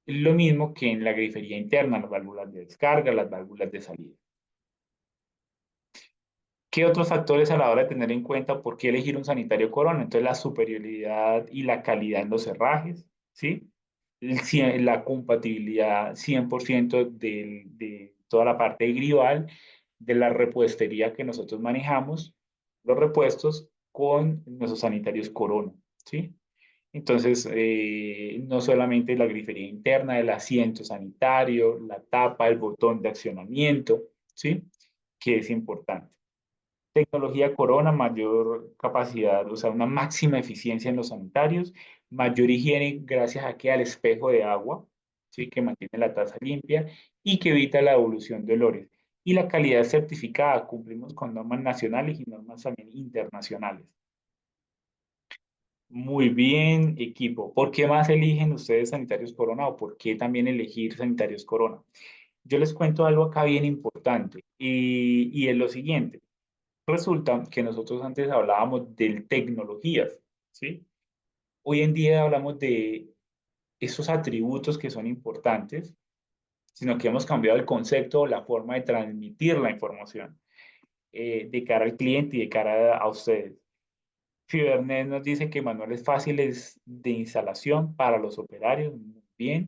Lo mismo que en la grifería interna, las válvulas de descarga, las válvulas de salida. ¿Qué otros factores a la hora de tener en cuenta por qué elegir un sanitario Corona? Entonces, la superioridad y la calidad en los herrajes, ¿sí? La compatibilidad 100% de toda la parte gribal, de la repuestería que nosotros manejamos, los repuestos con nuestros sanitarios Corona, ¿sí? Entonces, no solamente la grifería interna, el asiento sanitario, la tapa, el botón de accionamiento, ¿sí? Que es importante. Tecnología Corona, mayor capacidad, o sea, una máxima eficiencia en los sanitarios, mayor higiene gracias a que al espejo de agua, ¿sí? Que mantiene la taza limpia y que evita la evolución de olores. Y la calidad certificada, cumplimos con normas nacionales y normas también internacionales. Muy bien, equipo. ¿Por qué más eligen ustedes sanitarios Corona o por qué también elegir sanitarios Corona? Yo les cuento algo acá bien importante y es lo siguiente. Resulta que nosotros antes hablábamos de tecnologías, ¿sí? Hoy en día hablamos de esos atributos que son importantes, sino que hemos cambiado el concepto o la forma de transmitir la información de cara al cliente y de cara a ustedes. Fibernet nos dice que manuales fáciles de instalación para los operarios, muy bien,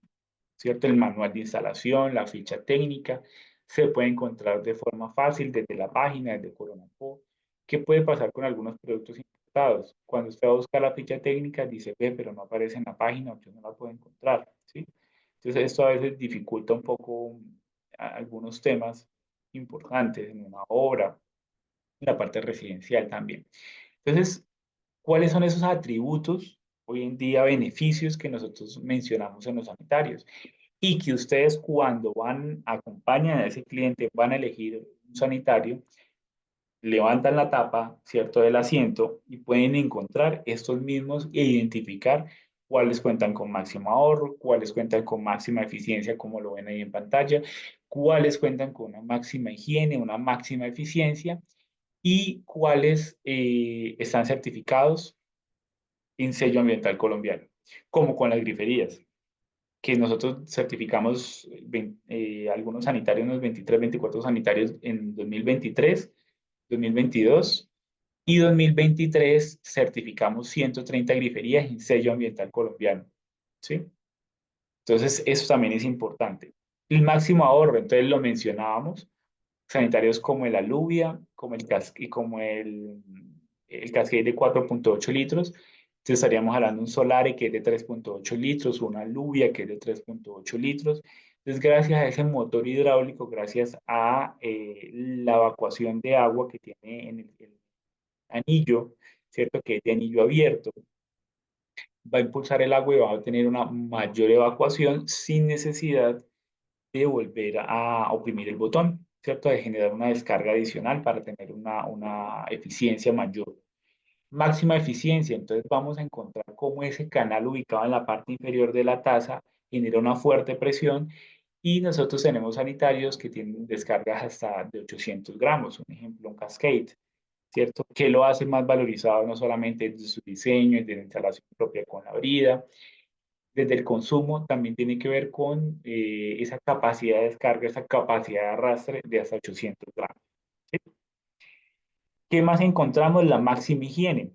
¿cierto? El manual de instalación, la ficha técnica, se puede encontrar de forma fácil desde la página, desde Coronapó. ¿Qué puede pasar con algunos productos importados? Cuando usted va a buscar la ficha técnica, dice, ve, pero no aparece en la página, o yo no la puedo encontrar, ¿sí? Entonces, esto a veces dificulta un poco algunos temas importantes en una obra, en la parte residencial también. Entonces, ¿cuáles son esos atributos, hoy en día beneficios que nosotros mencionamos en los sanitarios? Y que ustedes cuando van, acompañan a ese cliente, van a elegir un sanitario, levantan la tapa, ¿cierto?, del asiento y pueden encontrar estos mismos e identificar cuáles cuentan con máximo ahorro, cuáles cuentan con máxima eficiencia, como lo ven ahí en pantalla, cuáles cuentan con una máxima higiene, una máxima eficiencia y cuáles están certificados en sello ambiental colombiano, como con las griferías, que nosotros certificamos algunos sanitarios, unos 23, 24 sanitarios en 2023, 2022 y 2023 certificamos 130 griferías en sello ambiental colombiano, ¿sí? Entonces, eso también es importante. El máximo ahorro, entonces lo mencionábamos, sanitarios como el Aluvia, como el Cascade de 4.8 litros. Entonces estaríamos hablando de un Solare que es de 3.8 litros, una Aluvia que es de 3.8 litros. Entonces, gracias a ese motor hidráulico, gracias a la evacuación de agua que tiene en el anillo, ¿cierto? Que es de anillo abierto, va a impulsar el agua y va a tener una mayor evacuación sin necesidad de volver a oprimir el botón, ¿cierto? De generar una descarga adicional para tener una eficiencia mayor. Máxima eficiencia, entonces vamos a encontrar cómo ese canal ubicado en la parte inferior de la taza genera una fuerte presión y nosotros tenemos sanitarios que tienen descargas hasta de 800 gramos, un ejemplo, un Cascade, ¿cierto? Que lo hace más valorizado no solamente desde su diseño, desde la instalación propia con la brida, desde el consumo también tiene que ver con esa capacidad de descarga, esa capacidad de arrastre de hasta 800 gramos. ¿Sí? ¿Qué más encontramos? La máxima higiene.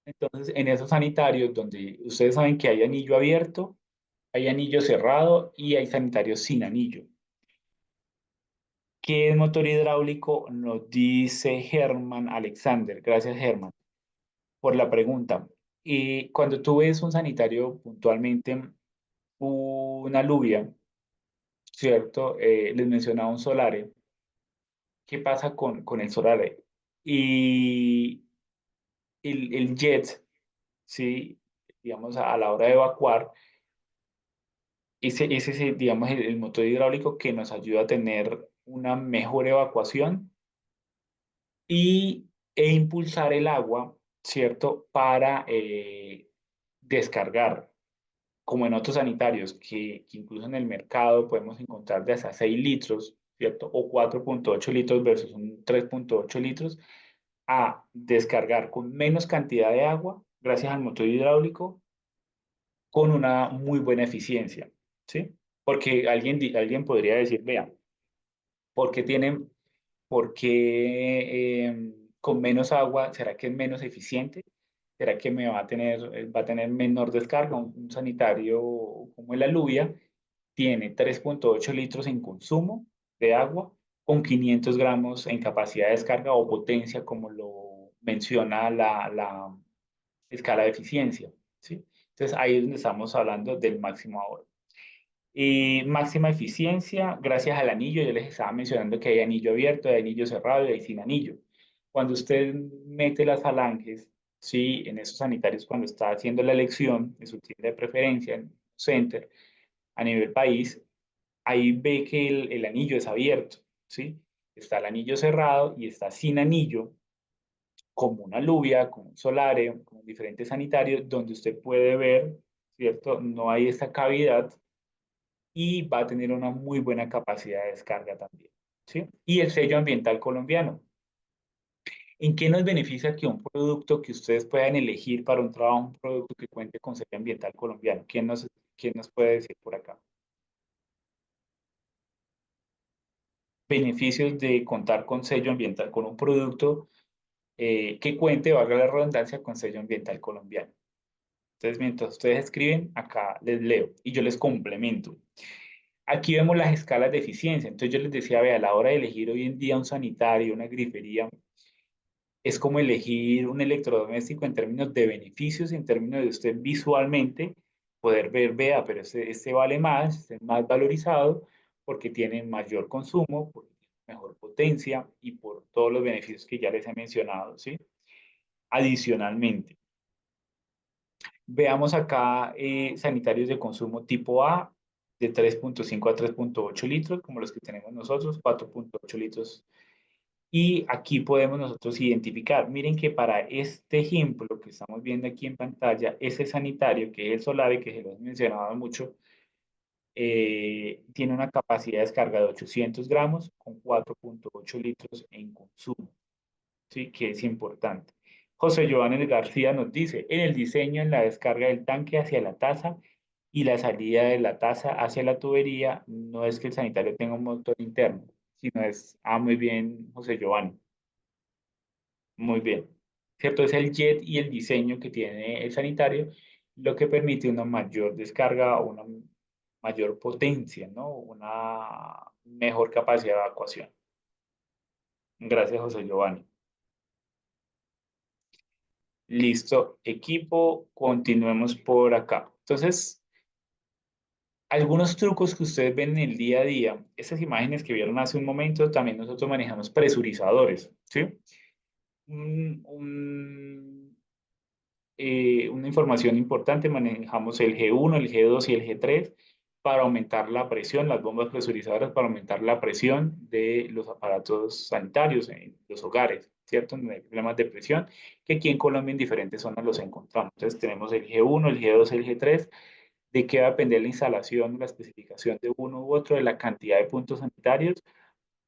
Entonces, en esos sanitarios donde ustedes saben que hay anillo abierto, hay anillo cerrado y hay sanitarios sin anillo. ¿Qué es motor hidráulico? Nos dice Germán Alexander. Gracias, Germán, por la pregunta. Y cuando tú ves un sanitario puntualmente, una aluvia, ¿cierto? Les mencionaba un Solare. ¿Qué pasa con el Solare? Y el jet, ¿sí? Digamos, a la hora de evacuar, ese es, digamos, el motor hidráulico que nos ayuda a tener una mejor evacuación y, e impulsar el agua, ¿cierto? Para descargar. como en otros sanitarios, que incluso en el mercado podemos encontrar de hasta 6 litros, ¿cierto? O 4,8 litros versus un 3,8 litros, a descargar con menos cantidad de agua, gracias al motor hidráulico, con una muy buena eficiencia, ¿sí? Porque alguien podría decir, vean, ¿por qué tienen, por qué con menos agua, será que es menos eficiente? ¿Será que va a tener menor descarga? Un sanitario como el Aluvia tiene 3,8 litros en consumo de agua con 500 gramos en capacidad de descarga o potencia, como lo menciona la escala de eficiencia, ¿sí? Entonces ahí es donde estamos hablando del máximo ahorro. Y máxima eficiencia, gracias al anillo, yo les estaba mencionando que hay anillo abierto, hay anillo cerrado y hay sin anillo. Cuando usted mete las falanges, sí, en esos sanitarios, cuando está haciendo la elección en su tienda de preferencia, en Center, a nivel país, ahí ve que el anillo es abierto, ¿sí? Está el anillo cerrado y está sin anillo, como una Aluvia, como un Solare, como diferentes sanitarios, donde usted puede ver, ¿cierto? No hay esta cavidad y va a tener una muy buena capacidad de descarga también, ¿sí? Y el sello ambiental colombiano. ¿En qué nos beneficia que un producto que ustedes puedan elegir para un trabajo, un producto que cuente con sello ambiental colombiano? Quién nos puede decir por acá? Beneficios de contar con sello ambiental, con un producto que cuente, valga la redundancia, con sello ambiental colombiano. Entonces, mientras ustedes escriben, acá les leo y yo les complemento. Aquí vemos las escalas de eficiencia. Entonces yo les decía, vea, a la hora de elegir hoy en día un sanitario, una grifería, es como elegir un electrodoméstico en términos de beneficios, en términos de usted visualmente poder ver, vea, pero este vale más, este es más valorizado porque tiene mayor consumo, porque tiene mejor potencia y por todos los beneficios que ya les he mencionado, ¿sí? Adicionalmente, veamos acá sanitarios de consumo tipo A, de 3,5 a 3,8 litros, como los que tenemos nosotros, 4,8 litros. Y aquí podemos nosotros identificar, miren que para este ejemplo que estamos viendo aquí en pantalla, ese sanitario, que es el Solare, que se lo he mencionado mucho, tiene una capacidad de descarga de 800 gramos con 4,8 litros en consumo, ¿sí? Que es importante. José Giovanni García nos dice, en el diseño, en la descarga del tanque hacia la taza y la salida de la taza hacia la tubería, no es que el sanitario tenga un motor interno, sino es, muy bien, José Giovanni. Muy bien. ¿Cierto? Es el jet y el diseño que tiene el sanitario lo que permite una mayor descarga o una mayor potencia, ¿no? Una mejor capacidad de evacuación. Gracias, José Giovanni. Listo, equipo, continuemos por acá. Entonces, algunos trucos que ustedes ven en el día a día, estas imágenes que vieron hace un momento, también nosotros manejamos presurizadores, ¿sí? Un una información importante, manejamos el G1, el G2 y el G3 para aumentar la presión, las bombas presurizadoras para aumentar la presión de los aparatos sanitarios en los hogares, ¿cierto? Donde hay problemas de presión, que aquí en Colombia en diferentes zonas los encontramos. Entonces tenemos el G1, el G2, el G3, de qué va a depender la instalación, la especificación de uno u otro, de la cantidad de puntos sanitarios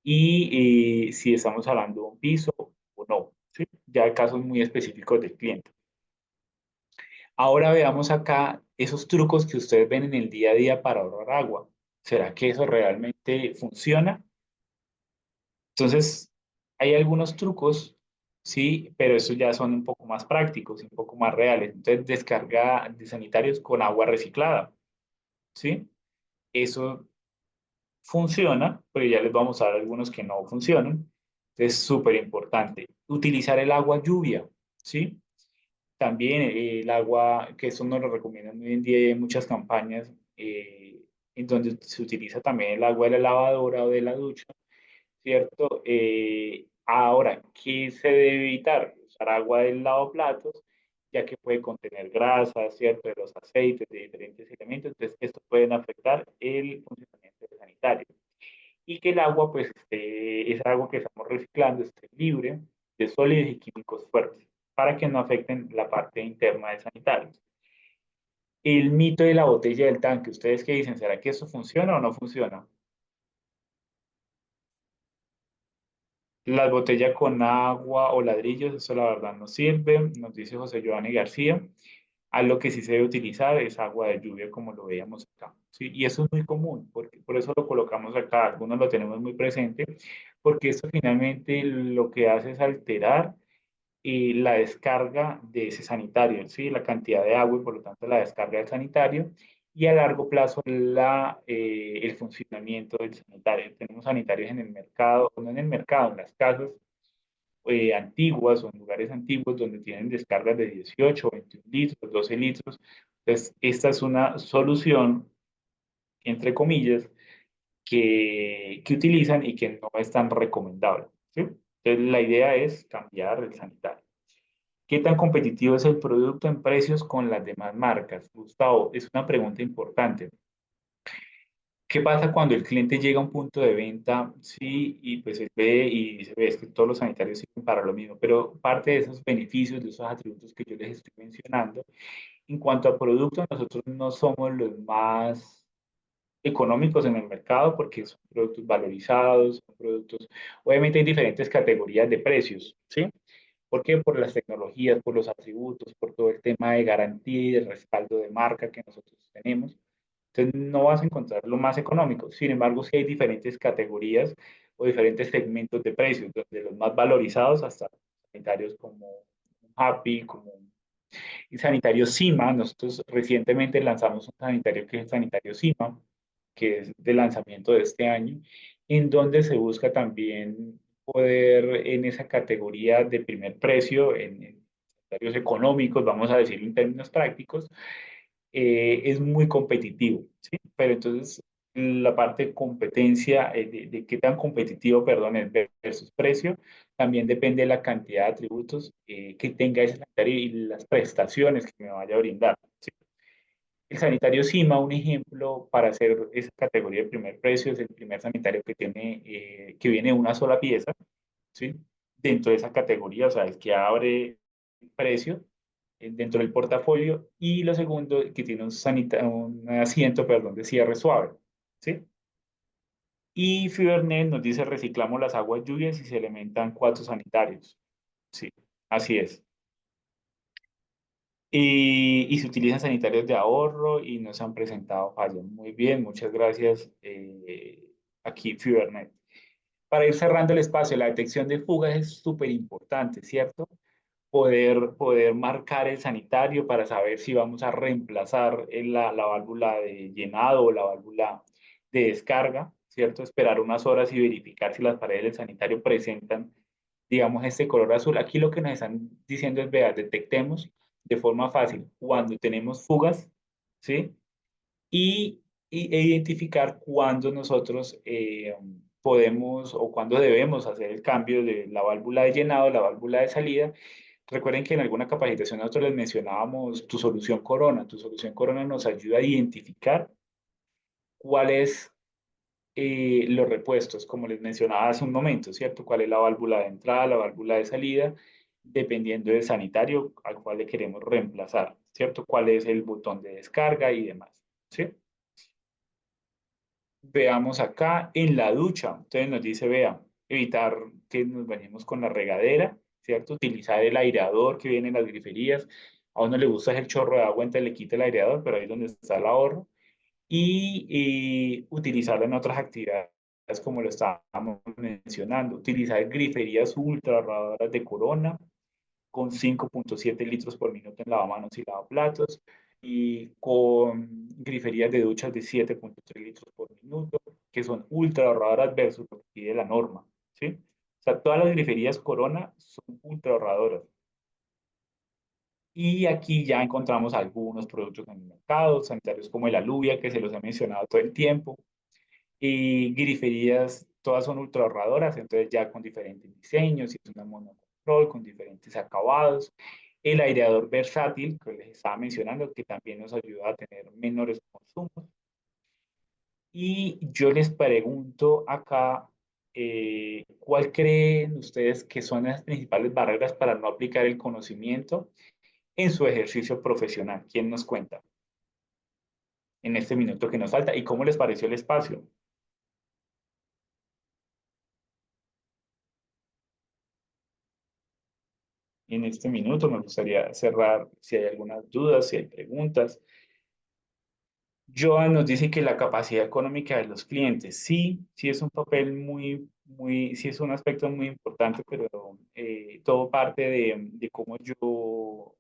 y si estamos hablando de un piso o no, ¿sí? Ya hay casos muy específicos del cliente. Ahora veamos acá esos trucos que ustedes ven en el día a día para ahorrar agua. ¿Será que eso realmente funciona? Entonces, hay algunos trucos, sí, pero esos ya son un poco más prácticos y un poco más reales. Entonces, descarga de sanitarios con agua reciclada, ¿sí? Eso funciona, pero ya les vamos a dar algunos que no funcionan. Es súper importante. Utilizar el agua lluvia, ¿sí? También el agua, que eso nos lo recomiendan hoy en día, hay muchas campañas en donde se utiliza también el agua de la lavadora o de la ducha, ¿cierto? Ahora, ¿qué se debe evitar? Usar agua del lavaplatos, ya que puede contener grasas, ¿cierto? De los aceites, de diferentes elementos, entonces esto pueden afectar el funcionamiento del sanitario. Y que el agua, pues, esa agua que estamos reciclando esté libre de sólidos y químicos fuertes para que no afecten la parte interna del sanitario. El mito de la botella del tanque, ¿ustedes qué dicen? ¿Será que eso funciona o no funciona? Las botellas con agua o ladrillos, eso la verdad no sirve, nos dice José Giovanni García. A lo que sí se debe utilizar es agua de lluvia, como lo veíamos acá. ¿Sí? Y eso es muy común, porque, por eso lo colocamos acá, algunos lo tenemos muy presente, porque esto finalmente lo que hace es alterar la descarga de ese sanitario, ¿sí? La cantidad de agua y por lo tanto la descarga del sanitario y a largo plazo el funcionamiento del sanitario. Tenemos sanitarios en el mercado, no en el mercado, en las casas antiguas o en lugares antiguos donde tienen descargas de 18, 21 litros, 12 litros. Entonces, esta es una solución, entre comillas, que utilizan y que no es tan recomendable, ¿sí? Entonces, la idea es cambiar el sanitario. ¿Qué tan competitivo es el producto en precios con las demás marcas? Gustavo, es una pregunta importante. ¿Qué pasa cuando el cliente llega a un punto de venta, sí, y pues él ve y dice, "Ve, es que todos los sanitarios sirven para lo mismo, pero parte de esos beneficios, de esos atributos que yo les estoy mencionando, en cuanto a productos, nosotros no somos los más económicos en el mercado porque son productos valorizados, son productos, obviamente hay diferentes categorías de precios, ¿sí? ¿Por qué? Por las tecnologías, por los atributos, por todo el tema de garantía y de respaldo de marca que nosotros tenemos. Entonces no vas a encontrar lo más económico. Sin embargo, sí hay diferentes categorías o diferentes segmentos de precios, desde los más valorizados hasta sanitarios como Happy, como el sanitario CIMA. Nosotros recientemente lanzamos un sanitario que es el sanitario CIMA, que es de lanzamiento de este año, en donde se busca también poder en esa categoría de primer precio, en sanitarios económicos, vamos a decirlo en términos prácticos, es muy competitivo, ¿sí? Pero entonces la parte de competencia, de qué tan competitivo, perdón, es versus precio, también depende de la cantidad de atributos que tenga ese sanitario y las prestaciones que me vaya a brindar, ¿sí? El sanitario CIMA, un ejemplo para hacer esa categoría de primer precio, es el primer sanitario que tiene, que viene una sola pieza, ¿sí? Dentro de esa categoría, o sea, es que abre precio dentro del portafolio y lo segundo, que tiene un asiento, perdón, de cierre suave, ¿sí? Y Fibernet nos dice reciclamos las aguas lluvias y se elementan cuatro sanitarios, sí, así es. Y se utilizan sanitarios de ahorro y no se han presentado fallos. Muy bien, muchas gracias aquí Fibernet. Para ir cerrando el espacio, la detección de fugas es súper importante, ¿cierto? Poder marcar el sanitario para saber si vamos a reemplazar la válvula de llenado o la válvula de descarga, ¿cierto? Esperar unas horas y verificar si las paredes del sanitario presentan, digamos, este color azul. Aquí lo que nos están diciendo es, vea, detectemos de forma fácil cuando tenemos fugas, ¿sí? E identificar cuándo nosotros podemos o cuándo debemos hacer el cambio de la válvula de llenado, la válvula de salida. Recuerden que en alguna capacitación nosotros les mencionábamos tu solución Corona. Tu solución Corona nos ayuda a identificar cuáles los repuestos, como les mencionaba hace un momento, ¿cierto? ¿Cuál es la válvula de entrada, la válvula de salida, dependiendo del sanitario al cual le queremos reemplazar, ¿cierto? ¿Cuál es el botón de descarga y demás, ¿sí? Veamos acá en la ducha. Entonces nos dice, vea, evitar que nos bañemos con la regadera, ¿cierto? Utilizar el aireador que viene en las griferías. A uno le gusta el chorro de agua, entonces le quita el aireador, pero ahí es donde está el ahorro. Y utilizarlo en otras actividades, como lo estábamos mencionando. Utilizar griferías ultra ahorradoras de Corona, con 5,7 litros por minuto en lavamanos y lavaplatos, y con griferías de duchas de 7,3 litros por minuto, que son ultra ahorradoras versus lo que pide la norma, ¿sí? O sea, todas las griferías Corona son ultra ahorradoras. Y aquí ya encontramos algunos productos en el mercado, sanitarios como el Aluvia, que se los he mencionado todo el tiempo, y griferías, todas son ultra ahorradoras, entonces ya con diferentes diseños, y es una monocontrol con diferentes acabados. El aireador versátil, que les estaba mencionando, que también nos ayuda a tener menores consumos. Y yo les pregunto acá, ¿cuál creen ustedes que son las principales barreras para no aplicar el conocimiento en su ejercicio profesional? ¿Quién nos cuenta? en este minuto que nos falta. ¿Y cómo les pareció el espacio? En este minuto me gustaría cerrar si hay algunas dudas, si hay preguntas. Joan nos dice que la capacidad económica de los clientes, sí, sí es un papel sí es un aspecto muy importante, pero todo parte de cómo yo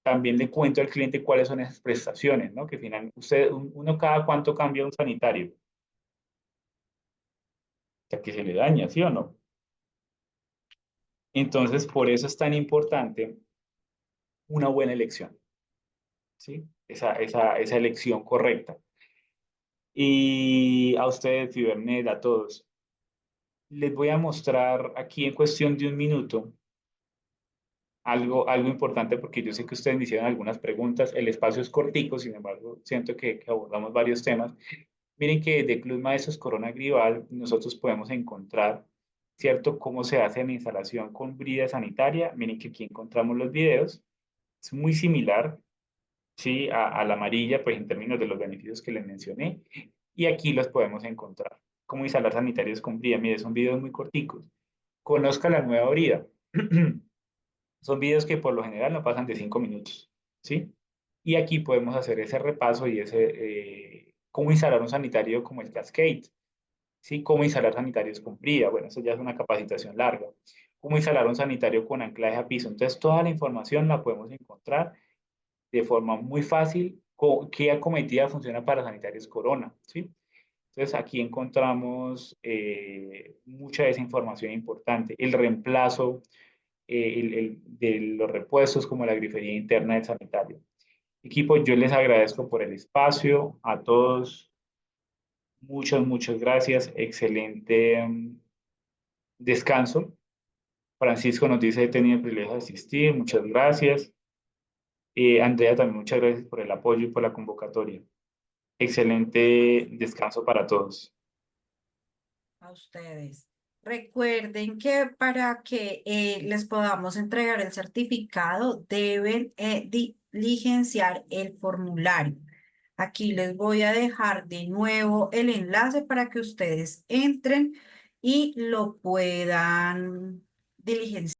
también le cuento al cliente cuáles son esas prestaciones, ¿no? Que finalmente, uno cada cuánto cambia un sanitario, o sea, que se le daña, ¿sí o no? Entonces, por eso es tan importante una buena elección, ¿sí? Esa elección correcta. Y a ustedes, Fibernet, a todos, les voy a mostrar aquí en cuestión de un minuto algo importante porque yo sé que ustedes me hicieron algunas preguntas. El espacio es cortico, sin embargo, siento que abordamos varios temas. Miren que de Club Maestros Corona Grival nosotros podemos encontrar, ¿cierto?, cómo se hace la instalación con brida sanitaria. Miren que aquí encontramos los videos. Es muy similar, ¿sí?, a la amarilla, pues en términos de los beneficios que les mencioné. Y aquí los podemos encontrar. Cómo instalar sanitarios con brida. Miren, son videos muy corticos. Conozca la nueva brida. Son videos que por lo general no pasan de 5 minutos, ¿sí? Y aquí podemos hacer ese repaso y cómo instalar un sanitario como el Cascade, ¿sí? Cómo instalar sanitarios con brida, bueno, eso ya es una capacitación larga. Cómo instalar un sanitario con anclaje a piso. Entonces, toda la información la podemos encontrar de forma muy fácil. ¿Qué acometida funciona para sanitarios Corona? ¿Sí? Entonces, aquí encontramos mucha de esa información importante. El reemplazo de los repuestos como la grifería interna del sanitario. Equipo, yo les agradezco por el espacio, a todos, muchas gracias, excelente descanso. Francisco nos dice, he tenido el privilegio de asistir, muchas gracias. Andrea, también muchas gracias por el apoyo y por la convocatoria. Excelente descanso para todos. A ustedes. Recuerden que para que les podamos entregar el certificado deben diligenciar el formulario. Aquí les voy a dejar de nuevo el enlace para que ustedes entren y lo puedan diligenciar.